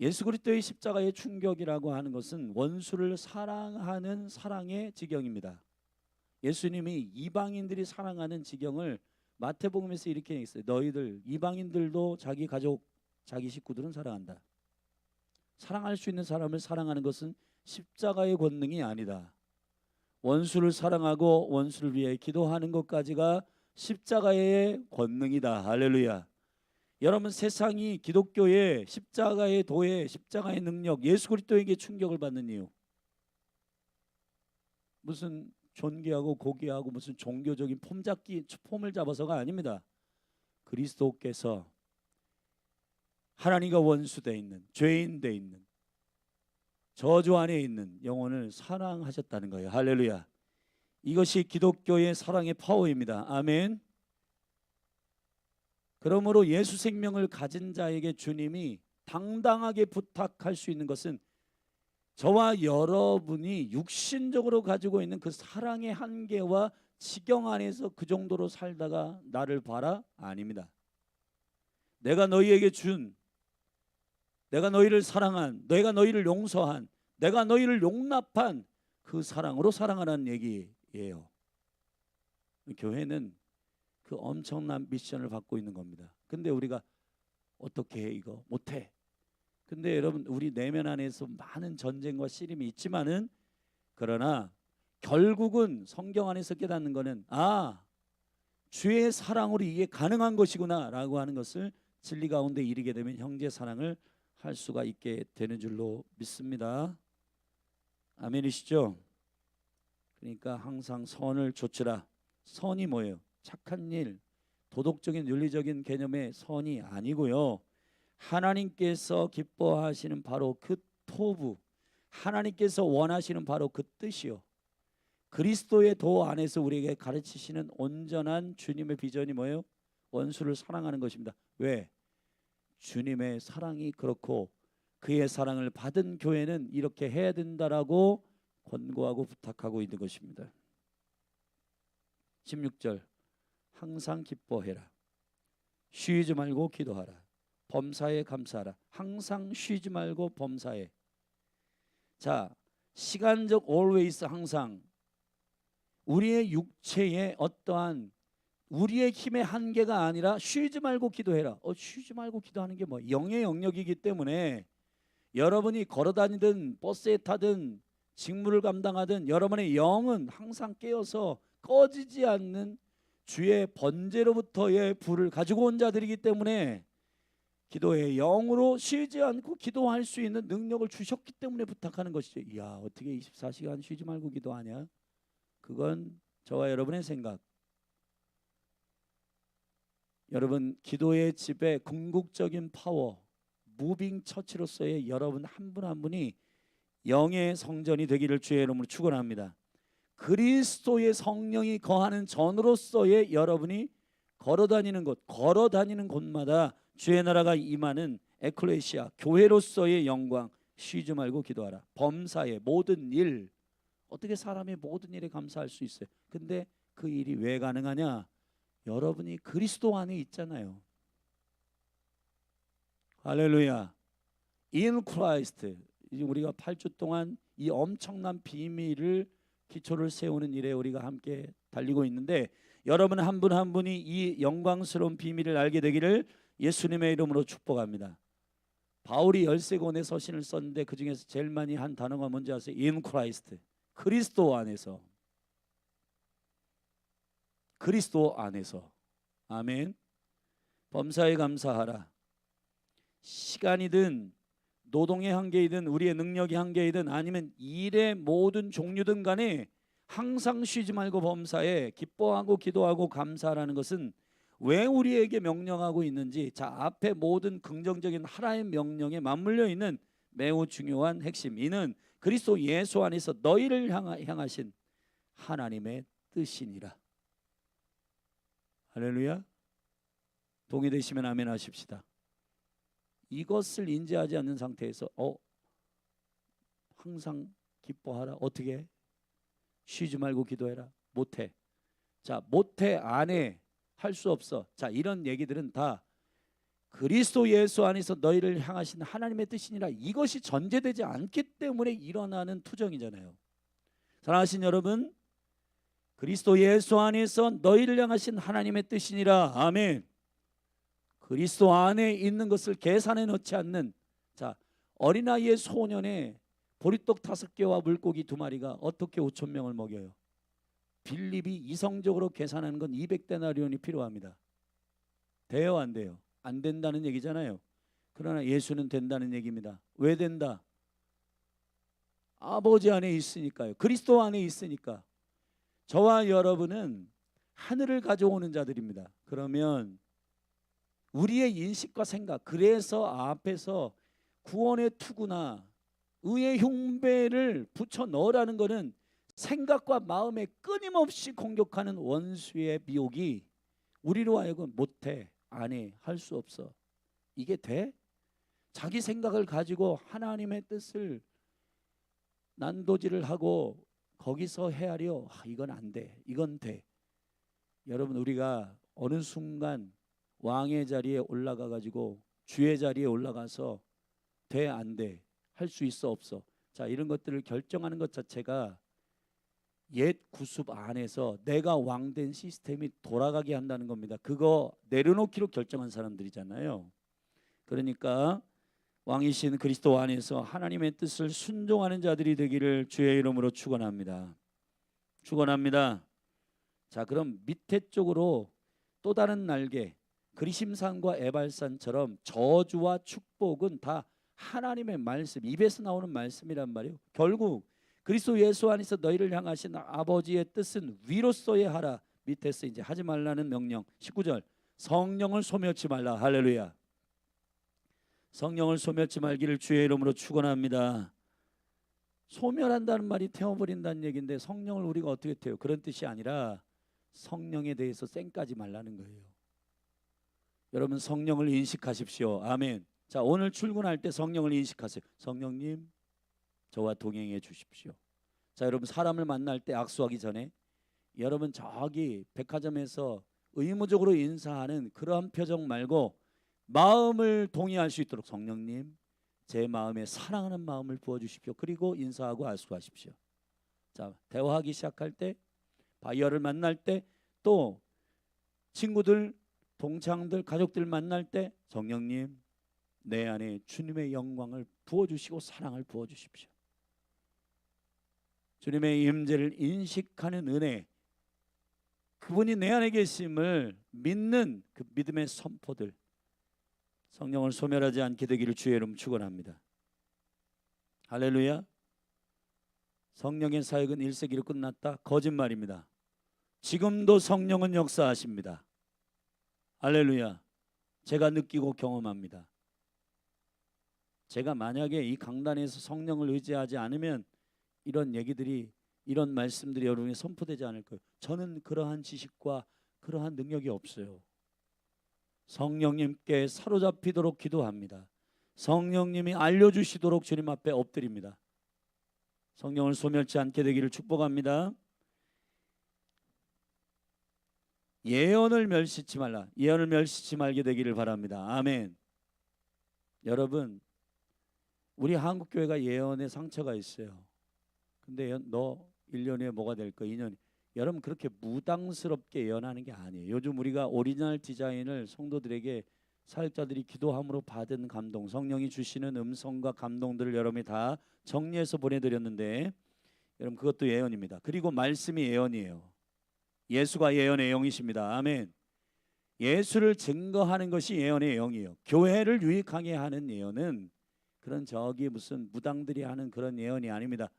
예수 그리스도의 십자가의 충격이라고 하는 것은 원수를 사랑하는 사랑의 지경입니다. 예수님이 이방인들이 사랑하는 지경을 마태복음에서 이렇게 했어요. 너희들 이방인들도 자기 가족, 자기 식구들은 사랑한다. 사랑할 수 있는 사람을 사랑하는 것은 십자가의 권능이 아니다. 원수를 사랑하고 원수를 위해 기도하는 것까지가 십자가의 권능이다. 할렐루야. 여러분, 세상이 기독교의 십자가의 도에 십자가의 능력, 예수 그리스도에게 충격을 받는 이유, 무슨 존귀하고 고귀하고 무슨 종교적인 폼을 잡아서가 아닙니다. 그리스도께서 하나님과 원수되어 있는, 죄인 되어 있는, 저주 안에 있는 영혼을 사랑하셨다는 거예요. 할렐루야. 이것이 기독교의 사랑의 파워입니다. 아멘. 그러므로 예수 생명을 가진 자에게 주님이 당당하게 부탁할 수 있는 것은 저와 여러분이 육신적으로 가지고 있는 그 사랑의 한계와 지경 안에서 그 정도로 살다가 나를 봐라? 아닙니다. 내가 너희에게 준, 내가 너희를 사랑한, 내가 너희를 용서한, 내가 너희를 용납한 그 사랑으로 사랑하라는 얘기예요. 교회는 그 엄청난 미션을 받고 있는 겁니다. 근데 우리가 어떻게 해? 이거 못해. 근데 여러분, 우리 내면 안에서 많은 전쟁과 씨름이 있지만은, 그러나 결국은 성경 안에서 깨닫는 거는 주의 사랑으로 이게 가능한 것이구나 라고 하는 것을 진리 가운데 이르게 되면 형제 사랑을 할 수가 있게 되는 줄로 믿습니다. 아멘이시죠? 그러니까 항상 선을 좇으라. 선이 뭐예요? 착한 일, 도덕적인 윤리적인 개념의 선이 아니고요, 하나님께서 기뻐하시는 바로 그 토부, 하나님께서 원하시는 바로 그 뜻이요, 그리스도의 도 안에서 우리에게 가르치시는 온전한 주님의 비전이 뭐예요? 원수를 사랑하는 것입니다. 왜? 주님의 사랑이 그렇고 그의 사랑을 받은 교회는 이렇게 해야 된다라고 권고하고 부탁하고 있는 것입니다. 16절 항상 기뻐해라. 쉬지 말고 기도하라. 범사에 감사하라. 항상 쉬지 말고 범사에. 자, 시간적 always 항상 우리의 육체의 어떠한 우리의 힘의 한계가 아니라 쉬지 말고 기도해라. 쉬지 말고 기도하는 게 뭐 영의 영역이기 때문에 여러분이 걸어다니든 버스에 타든 직무를 감당하든 여러분의 영은 항상 깨어서 꺼지지 않는 주의 번제로부터의 불을 가지고 온 자들이기 때문에 기도의 영으로 쉬지 않고 기도할 수 있는 능력을 주셨기 때문에 부탁하는 것이죠. 이야, 어떻게 24시간 쉬지 말고 기도하냐? 그건 저와 여러분의 생각. 여러분, 기도의 집에 궁극적인 파워, 무빙 처치로서의 여러분 한 분 한 분이 영의 성전이 되기를 주의 이름으로 축원합니다. 그리스도의 성령이 거하는 전으로서의 여러분이 걸어다니는 곳마다 주의 나라가 임하는 에클레시아 교회로서의 영광. 쉬지 말고 기도하라. 범사의 모든 일. 어떻게 사람의 모든 일에 감사할 수 있어요? 근데 그 일이 왜 가능하냐? 여러분이 그리스도 안에 있잖아요. 할렐루야. In Christ. 우리가 8주 동안 이 엄청난 비밀을 기초를 세우는 일에 우리가 함께 달리고 있는데 여러분 한 분 한 분이 이 영광스러운 비밀을 알게 되기를 예수님의 이름으로 축복합니다. 바울이 13권의 서신을 썼는데 그 중에서 제일 많이 한 단어가 뭔지 아세요? In Christ. 그리스도 안에서. 그리스도 안에서. 아멘. 범사에 감사하라. 시간이든 노동의 한계이든 우리의 능력의 한계이든 아니면 일의 모든 종류든 간에 항상 쉬지 말고 범사에 기뻐하고 기도하고 감사하라는 것은 왜 우리에게 명령하고 있는지, 자, 앞에 모든 긍정적인 하나의 명령에 맞물려 있는 매우 중요한 핵심. 이는 그리스도 예수 안에서 너희를 향하신 하나님의 뜻이니라. 할렐루야. 동의되시면 아멘 하십시다. 이것을 인지하지 않는 상태에서 항상 기뻐하라. 어떻게? 쉬지 말고 기도해라. 못해. 자, 못해, 안 해, 할 수 없어. 자, 이런 얘기들은 다 그리스도 예수 안에서 너희를 향하신 하나님의 뜻이니라. 이것이 전제되지 않기 때문에 일어나는 투정이잖아요. 사랑하신 여러분, 그리스도 예수 안에서 너희를 향하신 하나님의 뜻이니라. 아멘. 그리스도 안에 있는 것을 계산해 넣지 않는, 자, 어린아이의 소년에 보리떡 5개와 물고기 2마리가 어떻게 5,000명을 먹여요? 빌립이 이성적으로 계산하는 건 200데나리온이 필요합니다. 돼요, 안 돼요? 안 된다는 얘기잖아요. 그러나 예수는 된다는 얘기입니다. 왜 된다? 아버지 안에 있으니까요. 그리스도 안에 있으니까. 저와 여러분은 하늘을 가져오는 자들입니다. 그러면 우리의 인식과 생각, 그래서 앞에서 구원의 투구나 의의 흉배를 붙여 넣으라는 것은 생각과 마음에 끊임없이 공격하는 원수의 미혹이 우리로 하여금 못해, 안 해, 할 수 없어. 이게 돼? 자기 생각을 가지고 하나님의 뜻을 난도질을 하고 거기서 헤아려. 이건 안 돼, 이건 돼. 여러분, 우리가 어느 순간 왕의 자리에 올라가 가지고 주의 자리에 올라가서 돼, 안 돼, 할 수 있어, 없어. 자, 이런 것들을 결정하는 것 자체가 옛 구습 안에서 내가 왕된 시스템이 돌아가게 한다는 겁니다. 그거 내려놓기로 결정한 사람들이잖아요. 그러니까 왕이신 그리스도 안에서 하나님의 뜻을 순종하는 자들이 되기를 주의 이름으로 축원합니다. 축원합니다. 자, 그럼 밑에 쪽으로 또 다른 날개, 그리심산과 에발산처럼 저주와 축복은 다 하나님의 말씀, 입에서 나오는 말씀이란 말이에요. 결국 그리스도 예수 안에서 너희를 향하신 아버지의 뜻은 위로써야 하라. 밑에서 이제 하지 말라는 명령. 19절, 성령을 소멸치 말라. 할렐루야. 성령을 소멸치 말기를 주의 이름으로 축원합니다. 소멸한다는 말이 태워버린다는 얘기인데 성령을 우리가 어떻게 태워? 그런 뜻이 아니라 성령에 대해서 쌩까지 말라는 거예요. 여러분, 성령을 인식하십시오. 아멘. 자, 오늘 출근할 때 성령을 인식하세요. 성령님, 저와 동행해 주십시오. 자, 여러분, 사람을 만날 때 악수하기 전에 여러분 저기 백화점에서 의무적으로 인사하는 그러한 표정 말고 마음을 동의할 수 있도록 성령님 제 마음에 사랑하는 마음을 부어주십시오. 그리고 인사하고 안수하십시오. 자, 대화하기 시작할 때, 바이어를 만날 때, 또 친구들, 동창들, 가족들 만날 때 성령님 내 안에 주님의 영광을 부어주시고 사랑을 부어주십시오. 주님의 임재를 인식하는 은혜, 그분이 내 안에 계심을 믿는 그 믿음의 선포들, 성령을 소멸하지 않게 되기를 주의 이름 축원합니다. 할렐루야. 성령의 사역은 1세기로 끝났다? 거짓말입니다. 지금도 성령은 역사하십니다. 할렐루야. 제가 느끼고 경험합니다. 제가 만약에 이 강단에서 성령을 의지하지 않으면 이런 얘기들이, 이런 말씀들이 여러분에게 선포되지 않을 거예요. 저는 그러한 지식과 그러한 능력이 없어요. 성령님께 사로잡히도록 기도합니다. 성령님이 알려주시도록 주님 앞에 엎드립니다. 성령을 소멸치 않게 되기를 축복합니다. 예언을 멸시치 말라. 예언을 멸시치 말게 되기를 바랍니다. 아멘. 여러분, 우리 한국교회가 예언에 상처가 있어요. 근데 너 1년 후에 뭐가 될 거야? 2년. 여러분, 그렇게 무당스럽게 예언하는 게 아니에요. 요즘 우리가 오리지널 디자인을 성도들에게, 사역자들이 기도함으로 받은 감동, 성령이 주시는 음성과 감동들을 여러분이 다 정리해서 보내드렸는데, 여러분 그것도 예언입니다. 그리고 말씀이 예언이에요. 예수가 예언의 영이십니다. 아멘. 예수를 증거하는 것이 예언의 영이에요. 교회를 유익하게 하는 예언은 그런 저기 무슨 무당들이 하는 그런 예언이 아닙니다.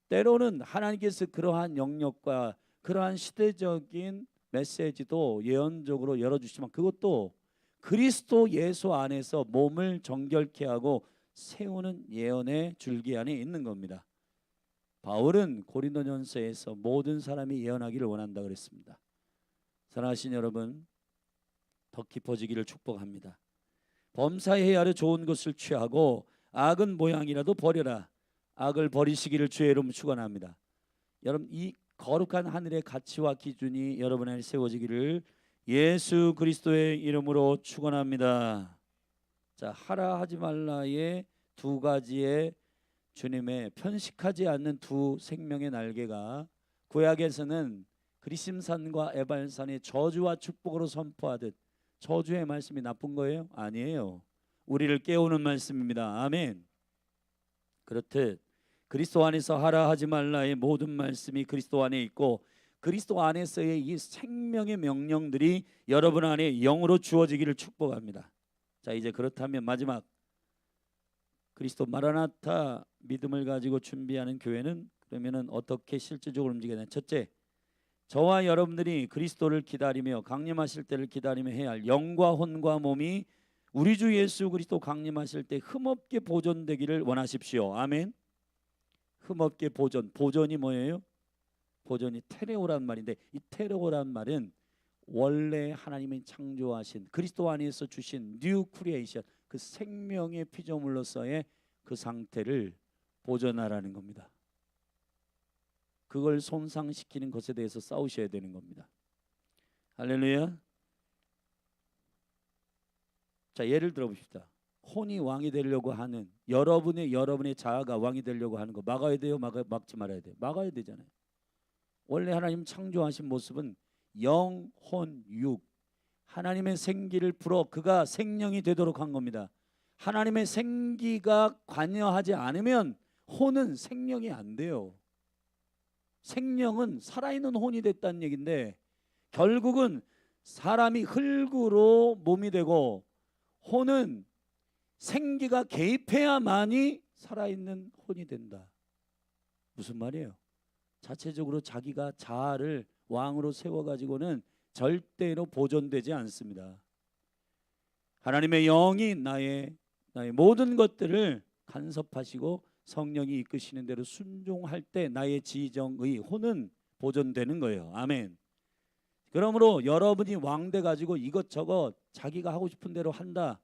때로는 하나님께서 그러한 영역과 그러한 시대적인 메시지도 예언적으로 열어주시지만, 그것도 그리스도 예수 안에서 몸을 정결케 하고 세우는 예언의 줄기 안에 있는 겁니다. 바울은 고린도전서에서 모든 사람이 예언하기를 원한다 그랬습니다. 사랑하신 여러분, 더 깊어지기를 축복합니다. 범사에 하려 좋은 것을 취하고 악은 모양이라도 버려라. 악을 버리시기를 주의 이름 축원합니다. 여러분, 이 거룩한 하늘의 가치와 기준이 여러분 안에 세워지기를 예수 그리스도의 이름으로 축원합니다. 자, 하라 하지 말라의 두 가지의 주님의 편식하지 않는 두 생명의 날개가 구약에서는 그리심산과 에발산의 저주와 축복으로 선포하듯, 저주의 말씀이 나쁜 거예요? 아니에요. 우리를 깨우는 말씀입니다. 아멘. 그렇듯 그리스도 안에서 하라 하지 말라의 모든 말씀이 그리스도 안에 있고, 그리스도 안에서의 이 생명의 명령들이 여러분 안에 영으로 주어지기를 축복합니다. 자, 이제 그렇다면 마지막, 그리스도 마라나타 믿음을 가지고 준비하는 교회는 그러면은 어떻게 실질적으로 움직여야 되냐? 첫째, 저와 여러분들이 그리스도를 기다리며 강림하실 때를 기다리며 해야 할 영과 혼과 몸이 우리 주 예수 그리스도 강림하실 때 흠없게 보존되기를 원하십시오. 아멘. 흠없게 보존. 보존이 뭐예요? 보존이 테레오란 말인데, 이 테레오란 말은 원래 하나님이 창조하신 그리스도 안에서 주신 뉴 크리에이션, 그 생명의 피조물로서의 그 상태를 보존하라는 겁니다. 그걸 손상시키는 것에 대해서 싸우셔야 되는 겁니다. 할렐루야. 자, 예를 들어 봅시다. 혼이 왕이 되려고 하는 여러분의 자아가 왕이 되려고 하는 거 막아야 돼요? 막지 말아야 돼요? 막아야 되잖아요. 원래 하나님 창조하신 모습은 영, 혼, 육, 하나님의 생기를 불어 그가 생명이 되도록 한 겁니다. 하나님의 생기가 관여하지 않으면 혼은 생명이 안 돼요. 생명은 살아있는 혼이 됐다는 얘기인데, 결국은 사람이 흙으로 몸이 되고 혼은 생기가 개입해야만이 살아있는 혼이 된다. 무슨 말이에요? 자체적으로 자기가 자아를 왕으로 세워가지고는 절대로 보존되지 않습니다. 하나님의 영이 나의 모든 것들을 간섭하시고 성령이 이끄시는 대로 순종할 때 나의 지정의 혼은 보존되는 거예요. 아멘. 그러므로 여러분이 왕돼 가지고 이것저것 자기가 하고 싶은 대로 한다,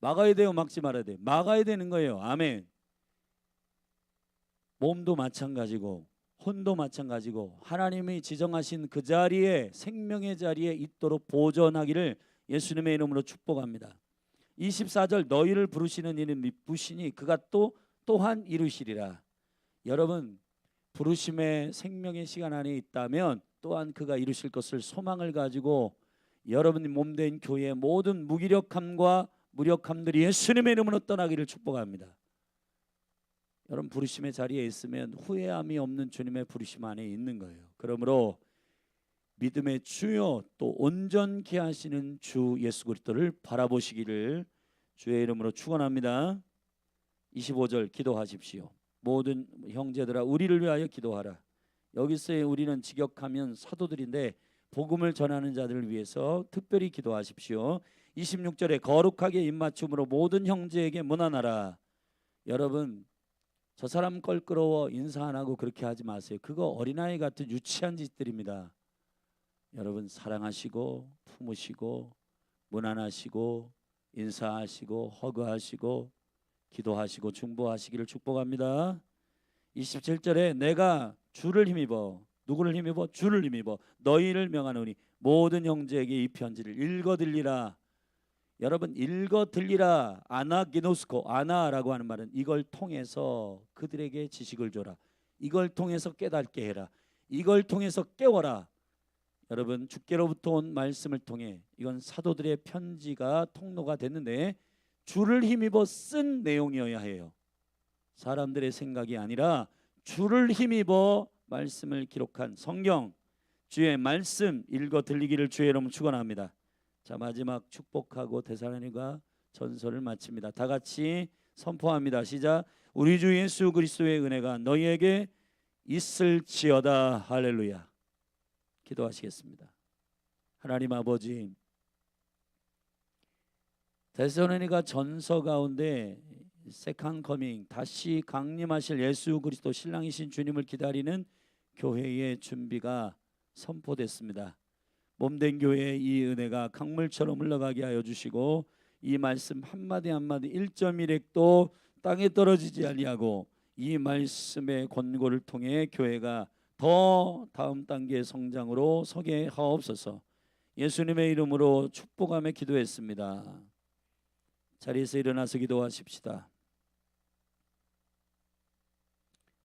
막아야 돼요? 막지 말아야 돼요? 막아야 되는 거예요. 아멘. 몸도 마찬가지고 혼도 마찬가지고 하나님이 지정하신 그 자리에, 생명의 자리에 있도록 보존하기를 예수님의 이름으로 축복합니다. 24절 너희를 부르시는 이는 미쁘시니 그가 또한 이루시리라. 여러분 부르심의 생명의 시간 안에 있다면 또한 그가 이루실 것을 소망을 가지고 여러분 몸된 교회의 모든 무기력함과 무력함들이 예수님의 이름으로 떠나기를 축복합니다. 여러분 부르심의 자리에 있으면 후회함이 없는 주님의 부르심 안에 있는 거예요. 그러므로 믿음의 주요 또 온전케 하시는 주 예수 그리스도를 바라보시기를 주의 이름으로 축원합니다. 25절 기도하십시오. 모든 형제들아 우리를 위하여 기도하라. 여기서의 우리는 직역하면 사도들인데 복음을 전하는 자들을 위해서 특별히 기도하십시오. 26절에 거룩하게 입맞춤으로 모든 형제에게 문안하라. 여러분 저 사람 껄끄러워 인사 안 하고 그렇게 하지 마세요. 그거 어린아이 같은 유치한 짓들입니다. 여러분 사랑하시고 품으시고 문안하시고 인사하시고 허그하시고 기도하시고 중보하시기를 축복합니다. 27절에 내가 주를 힘입어 누구를 힘입어? 주를 힘입어 너희를 명하노니 모든 형제에게 이 편지를 읽어 들리라. 여러분 읽어 들리라. 아나기노스코 아나라고 하는 말은 이걸 통해서 그들에게 지식을 줘라. 이걸 통해서 깨닫게 해라. 이걸 통해서 깨워라. 여러분 주께로부터 온 말씀을 통해 이건 사도들의 편지가 통로가 됐는데 주를 힘입어 쓴 내용이어야 해요. 사람들의 생각이 아니라 주를 힘입어 말씀을 기록한 성경 주의 말씀 읽어 들리기를 주의 이름으로 축원합니다. 자 마지막 축복하고 데살로니가 전설을 마칩니다. 다 같이 선포합니다. 시작. 우리 주 예수 그리스도의 은혜가 너희에게 있을지어다. 할렐루야. 기도하시겠습니다. 하나님 아버지 데살로니가 전서 가운데 세컨 커밍 다시 강림하실 예수 그리스도 신랑이신 주님을 기다리는 교회의 준비가 선포됐습니다. 몸된 교회의 이 은혜가 강물처럼 흘러가게 하여 주시고 이 말씀 한마디 한마디 1.1핵도 땅에 떨어지지 아니하고 이 말씀의 권고를 통해 교회가 더 다음 단계의 성장으로 서게 하옵소서. 예수님의 이름으로 축복하며 기도했습니다. 자리에서 일어나서 기도하십시다.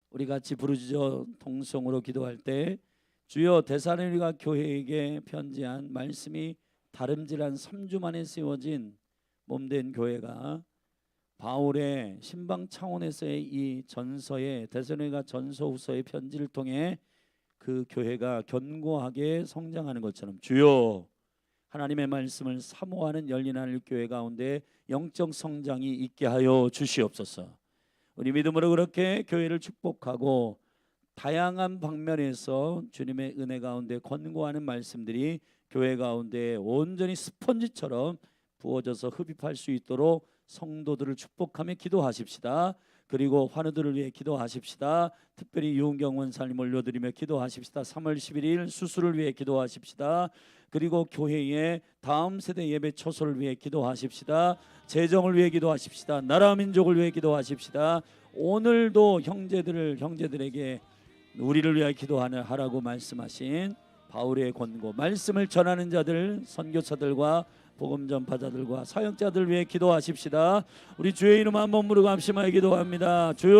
우리 같이 부르짖어 통성으로 기도할 때 주여 데살로니가 교회에게 편지한 말씀이 다름질한 3주 만에 세워진 몸된 교회가 바울의 신방 차원에서의 이 전서의 데살로니가 전서후서의 편지를 통해 그 교회가 견고하게 성장하는 것처럼 주여 하나님의 말씀을 사모하는 열린 하늘 교회 가운데 영적 성장이 있게 하여 주시옵소서. 우리 믿음으로 그렇게 교회를 축복하고 다양한 방면에서 주님의 은혜 가운데 권고하는 말씀들이 교회 가운데 온전히 스펀지처럼 부어져서 흡입할 수 있도록 성도들을 축복하며 기도하십시다. 그리고 환우들을 위해 기도하십시다. 특별히 유은경 원사님 올려드리며 기도하십시다. 3월 11일 수술을 위해 기도하십시다. 그리고 교회의 다음 세대 예배 처소를 위해 기도하십시다. 재정을 위해 기도하십시다. 나라 민족을 위해 기도하십시다. 오늘도 형제들에게 우리를 위하여 기도하라고 말씀하신 바울의 권고 말씀을 전하는 자들 선교사들과 복음 전파자들과 사역자들 위해 기도하십시다. 우리 주의 이름 한번 부르고 합심하여 기도합니다. 주여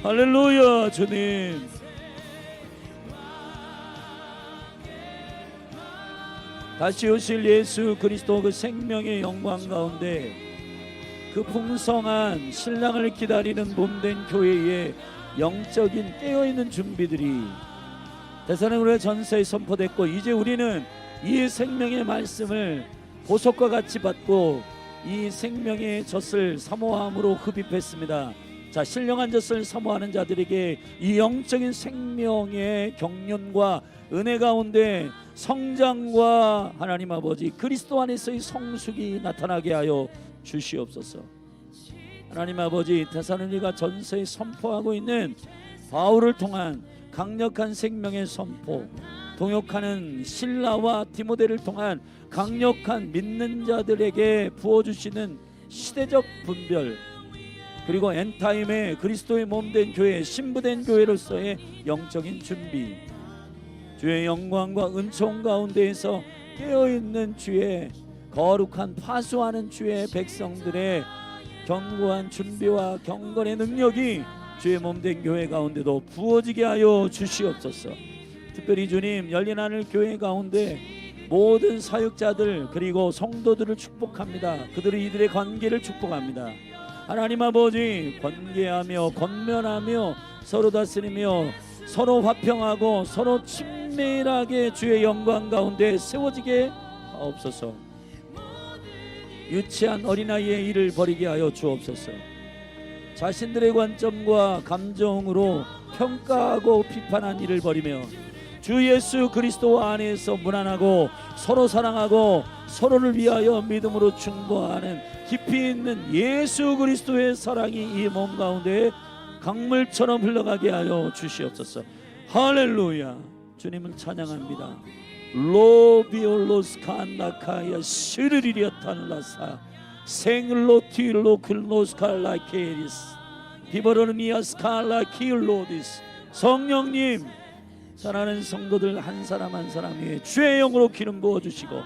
할렐루야. 주님 다시 오실 예수 그리스도 그 생명의 영광 가운데 그 풍성한 신랑을 기다리는 몸된 교회의 영적인 깨어있는 준비들이 데살로니가 전서에 선포됐고 이제 우리는 이 생명의 말씀을 보석과 같이 받고 이 생명의 젖을 사모함으로 흡입했습니다. 자, 신령한 젖을 사모하는 자들에게 이 영적인 생명의 경륜과 은혜 가운데 성장과 하나님 아버지 그리스도 안에서의 성숙이 나타나게 하여 주시옵소서. 하나님 아버지 데살로니가 전서에 선포하고 있는 바울을 통한 강력한 생명의 선포, 동역하는 실라와 디모데를 통한 강력한 믿는 자들에게 부어주시는 시대적 분별, 그리고 엔타임의 그리스도의 몸된 교회, 신부된 교회로서의 영적인 준비, 주의 영광과 은총 가운데에서 깨어있는 주의 거룩한 파수하는 주의 백성들의 견고한 준비와 경건의 능력이 주의 몸된 교회 가운데도 부어지게 하여 주시옵소서. 특별히 주님, 열린 하늘 교회 가운데 모든 사역자들 그리고 성도들을 축복합니다. 그들이 이들의 관계를 축복합니다. 하나님 아버지, 관계하며 권면하며 서로 다스리며 서로 화평하고 서로 친밀하게 주의 영광 가운데 세워지게 하옵소서. 유치한 어린아이의 일을 버리게 하여 주옵소서. 자신들의 관점과 감정으로 평가하고 비판한 일을 버리며 주 예수 그리스도 안에서 무난하고 서로 사랑하고 서로를 위하여 믿음으로 충고하는 깊이 있는 예수 그리스도의 사랑이 이 몸 가운데 강물처럼 흘러가게 하여 주시옵소서. 할렐루야. 주님을 찬양합니다. 로비올로스칸나카야 시르리리아탄라사 생로티로클로스칼라케리스 비버르니아스칼라키울로디스. 성령님, 사랑하는 성도들 한 사람 한 사람 위에 주의 영으로 기름 부어주시고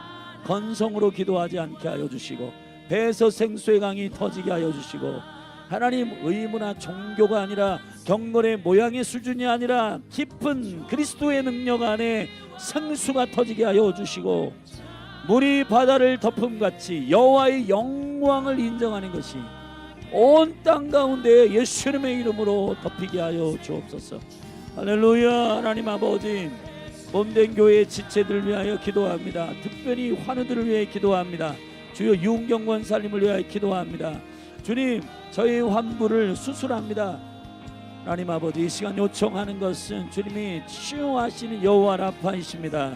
건성으로 기도하지 않게 하여 주시고 배에서 생수의 강이 터지게 하여 주시고 하나님, 의무나 종교가 아니라 경건의 모양의 수준이 아니라 깊은 그리스도의 능력 안에 생수가 터지게 하여 주시고 물이 바다를 덮음같이 여호와의 영광을 인정하는 것이 온 땅 가운데 예수님의 이름으로 덮이게 하여 주옵소서. 할렐루야. 하나님 아버지, 몸된 교회의 지체들을 위하여 기도합니다. 특별히 환우들을 위해 기도합니다. 주여 유은경 권사님을 위하여 기도합니다. 주님, 저희 환부를 수술합니다. 하나님 아버지, 이 시간 요청하는 것은 주님이 치유하시는 여호와 라파이십니다.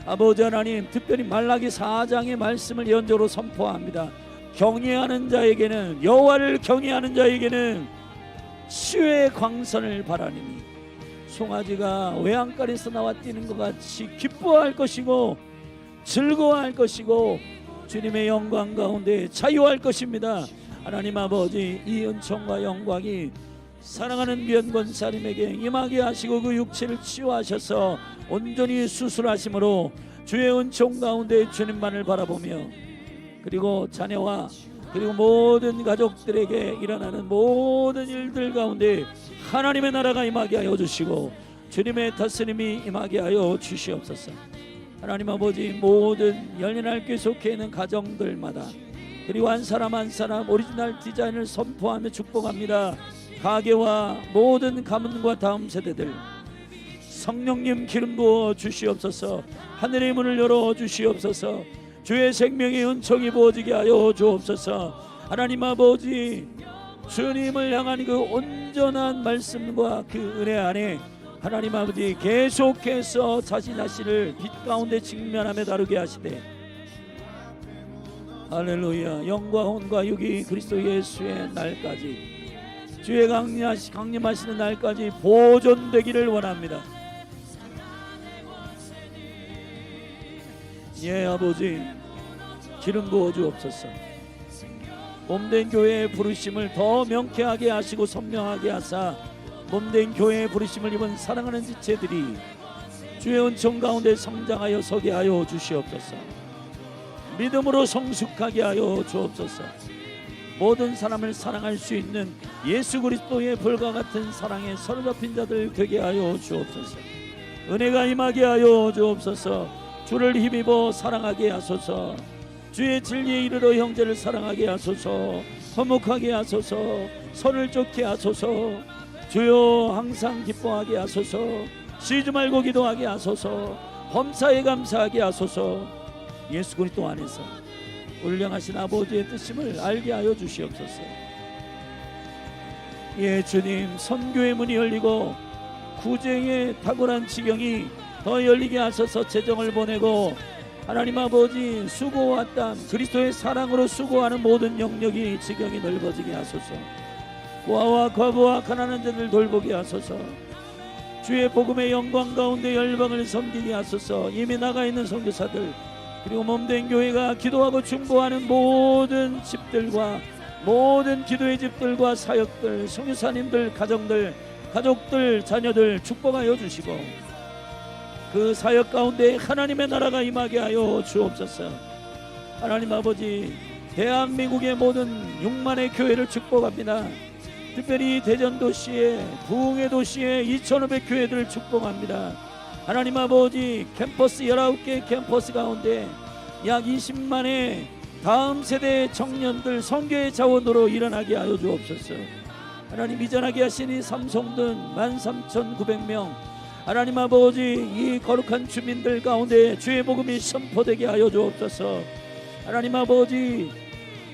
아버지 하나님, 특별히 말라기 4장의 말씀을 연적으로 선포합니다. 경외하는 자에게는, 여호와를 경외하는 자에게는 치유의 광선을 바라리니 송아지가 외양간에서 나와 뛰는 것 같이 기뻐할 것이고 즐거워할 것이고 주님의 영광 가운데 자유할 것입니다. 하나님 아버지, 이 은총과 영광이 사랑하는 귀한 권사님에게 임하게 하시고 그 육체를 치유하셔서 온전히 수술하심으로 주의 은총 가운데 주님만을 바라보며 그리고 자녀와 그리고 모든 가족들에게 일어나는 모든 일들 가운데 하나님의 나라가 임하게 하여 주시고 주님의 다스림이 임하게 하여 주시옵소서. 하나님 아버지, 모든 열린할교회 속해 있는 가정들마다 그리고 한 사람 한 사람 오리지널 디자인을 선포하며 축복합니다. 가게와 모든 가문과 다음 세대들 성령님 기름 부어 주시옵소서. 하늘의 문을 열어 주시옵소서. 주의 생명의 은총이 부어지게 하여 주옵소서. 하나님 아버지, 주님을 향한 그 온전한 말씀과 그 은혜 안에 하나님 아버지 계속해서 자신을 빛 가운데 직면하며 다루게 하시되 할렐루야. 영과 혼과 육이 그리스도 예수의 날까지 주의 강림하시는 날까지 보존되기를 원합니다. 예 아버지, 기름 부어 주옵소서. 몸된 교회의 부르심을 더 명쾌하게 하시고 선명하게 하사 몸된 교회의 부르심을 입은 사랑하는 지체들이 주의 은총 가운데 성장하여 서게 하여 주시옵소서. 믿음으로 성숙하게 하여 주옵소서. 모든 사람을 사랑할 수 있는 예수 그리스도의 불과 같은 사랑에 사로잡힌 자들 되게 하여 주옵소서. 은혜가 임하게 하여 주옵소서. 주를 힘입어 사랑하게 하소서. 주의 진리에 이르러 형제를 사랑하게 하소서. 화목하게 하소서. 선을 쫓게 하소서. 주여 항상 기뻐하게 하소서. 쉬지 말고 기도하게 하소서. 범사에 감사하게 하소서. 예수 그리스도 안에서 울량하신 아버지의 뜻임을 알게 하여 주시옵소서. 예 주님, 선교의 문이 열리고 구제의 탁월한 지경이 더 열리게 하소서. 재정을 보내고 하나님 아버지 수고와 땀 그리스도의 사랑으로 수고하는 모든 영역이 지경이 넓어지게 하소서. 고아와 과부와 가난한 자들 돌보게 하소서. 주의 복음의 영광 가운데 열방을 섬기게 하소서. 이미 나가 있는 선교사들 그리고 몸된 교회가 기도하고 중보하는 모든 집들과 모든 기도의 집들과 사역들, 선교사님들, 가정들, 가족들, 자녀들 축복하여 주시고 그 사역 가운데 하나님의 나라가 임하게 하여 주옵소서. 하나님 아버지, 대한민국의 모든 6만의 교회를 축복합니다. 특별히 대전도시의 부흥의 도시의 2,500교회들을 축복합니다. 하나님 아버지, 캠퍼스 19개 캠퍼스 가운데 약 20만의 다음 세대의 청년들 선교의 자원으로 일어나게 하여 주옵소서. 하나님, 이전하게 하시니 삼성동 13,900명, 하나님 아버지, 이 거룩한 주민들 가운데 주의 복음이 선포되게 하여 주옵소서. 하나님 아버지,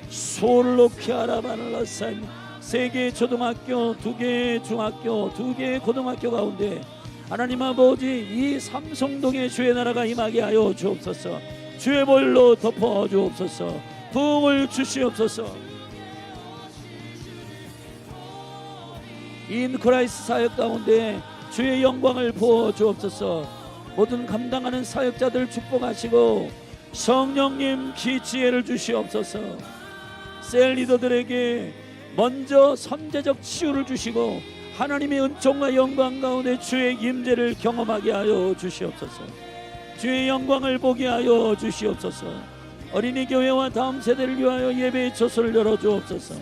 솔로키아라바날라산 3개의 초등학교, 2개의 중학교, 2개의 고등학교 가운데 하나님 아버지, 이 삼성동의 주의 나라가 임하게 하여 주옵소서. 주의 볼로 덮어 주옵소서. 부흥을 주시옵소서. 인크라이스 사역 가운데 주의 영광을 부어 주옵소서. 모든 감당하는 사역자들 축복하시고 성령님 기지혜를 주시옵소서. 셀 리더들에게 먼저 선제적 치유를 주시고 하나님의 은총과 영광 가운데 주의 임재를 경험하게 하여 주시옵소서. 주의 영광을 보게 하여 주시옵소서. 어린이 교회와 다음 세대를 위하여 예배의 처소를 열어 주옵소서.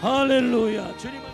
할렐루야. 주님을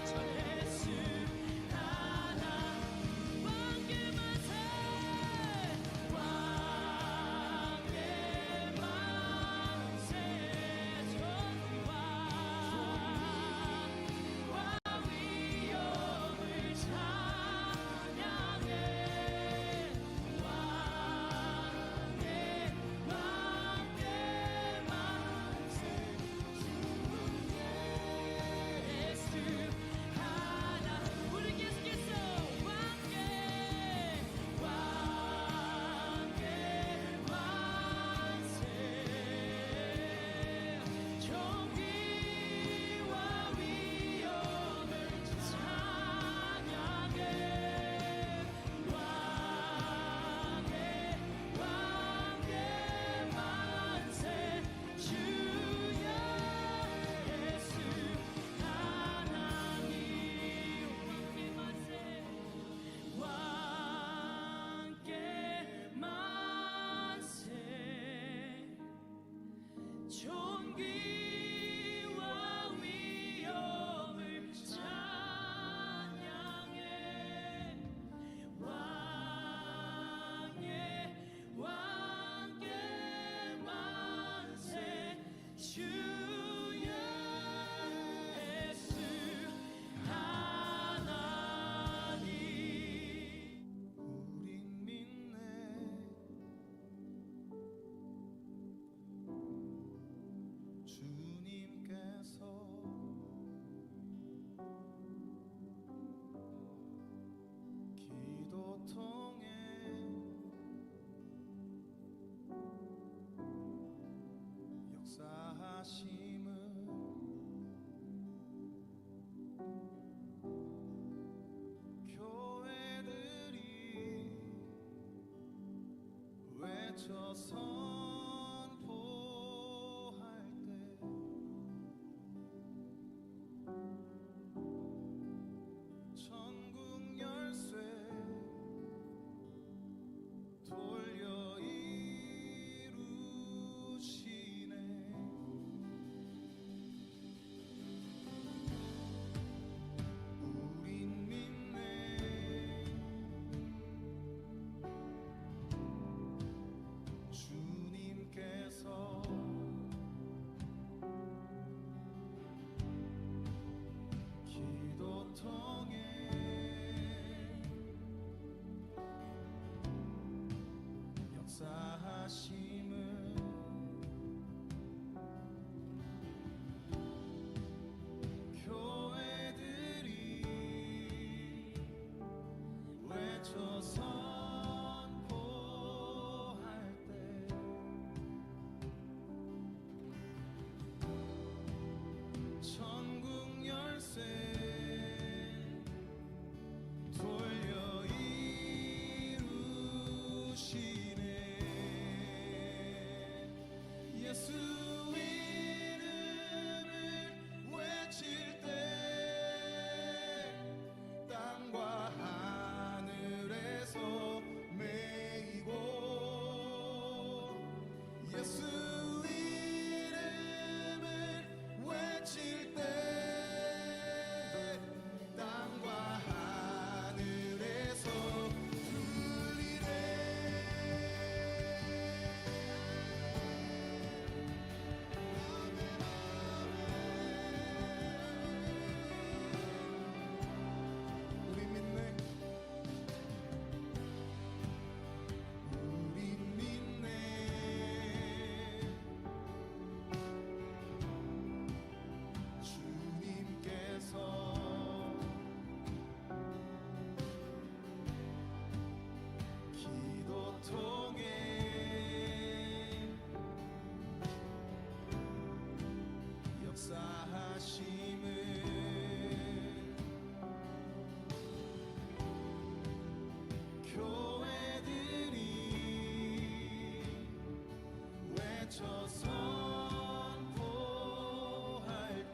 외쳐 선포할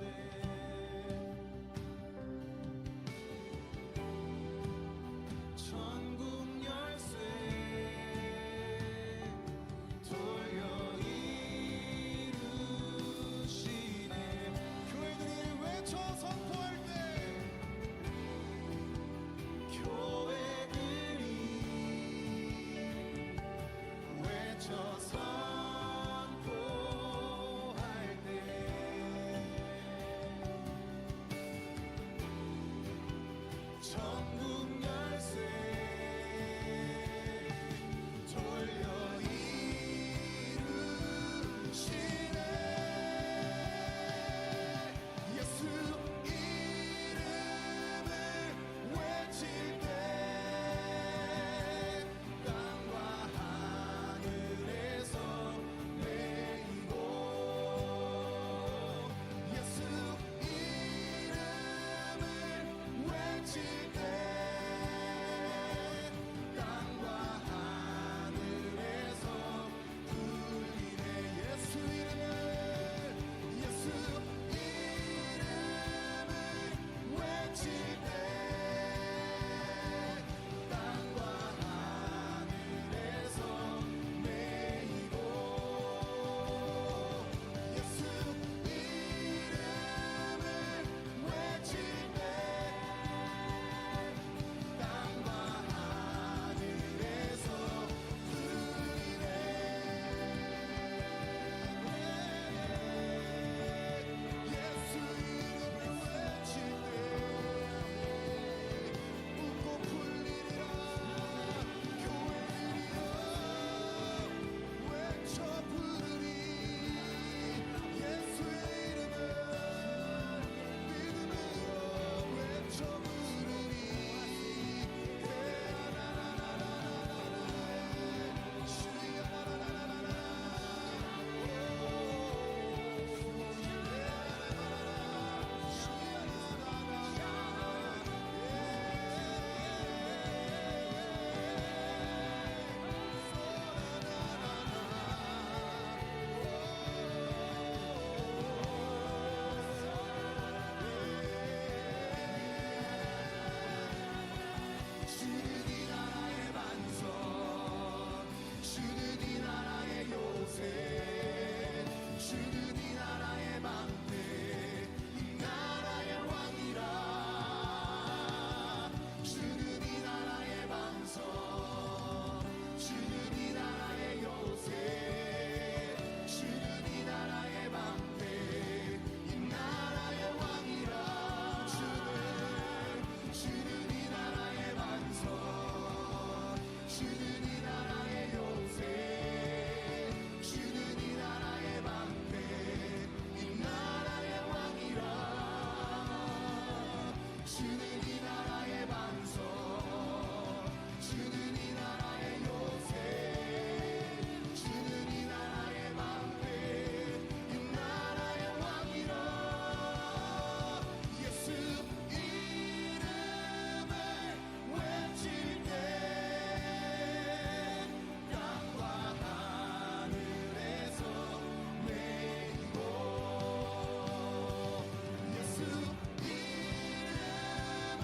때 천국 열쇠 돌려 이루시네. 교회들이 외쳐 선포할 때 교회들이 외쳐 선포할 때 천국 열쇠 돌려 이루시네. 예수 이름을 외칠 때 땅과 하늘에서 내이고 예수 이름을 외칠 때 땅과 하늘에서 불리네. 예수 이름을 외칠 때 땅과 하늘에서 내이고 예수 이름을 외칠 때 땅과 하늘에서 불리네. 예수 이름을 외칠 때 웃고 풀리리라. 교회들이여 외쳐 부르리. 예수의 이름을 믿음으로 외쳐 부르리. 주는 이 나라의 반석, 주는 이 나라의 요새, 주는 이 나라의 방패, 이 나라의 왕이라. 주는 이 나라의 반석, 주는 이 나라의 요새, 주는 이 나라의 방패, 이 나라의 왕이라. 주는 이 나라의 반석, 주는 이 나라의 요새, 주는 이 나라의 방패, 이 나라의 왕이라. 주는 이 나라의 반석, 주는 이 나라의 요새, 주는 이 나라의 방패, 이 나라의 왕이라. 예수 이름을 외칠 때 땅과 하늘에서 내이고 예수 이름을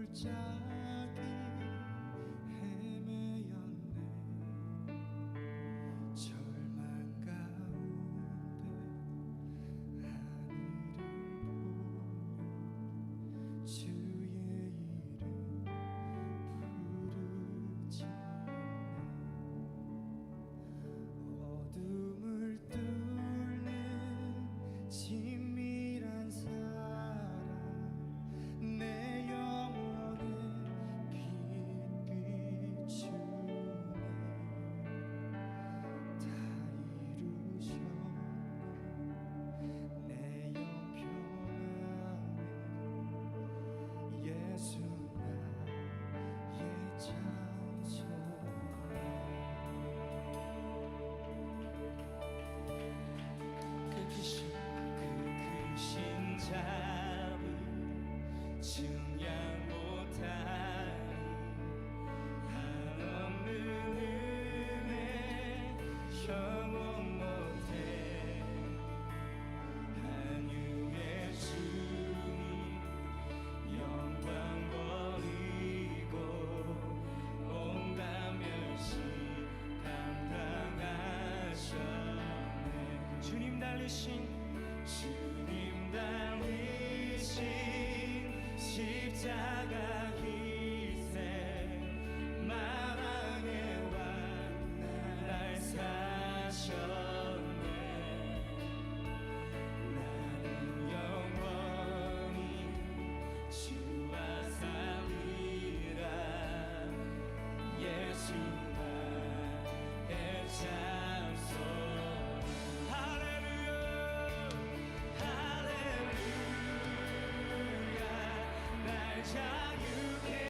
골짜기 헤매였네. 절망 가운데 하늘을 보며 주의 이름 부르짖네. 어둠을 뚫는 친밀한 사랑 내 영혼에 빛 비추네. 다 이루셨네. 내 형편함에 예수 나의 장소. 그 크신 자비 증량 못하리. 한없는 은혜 형언 못해. 한유의 주님 영광 버리고 온갖 멸시 감당하셨네. 주님 달리신 십자가 희생 마랑의 왕 날 사셨네. 나는 영원히 주와 살리라. 예수 나의 장소. 할렐루야 할렐루야 날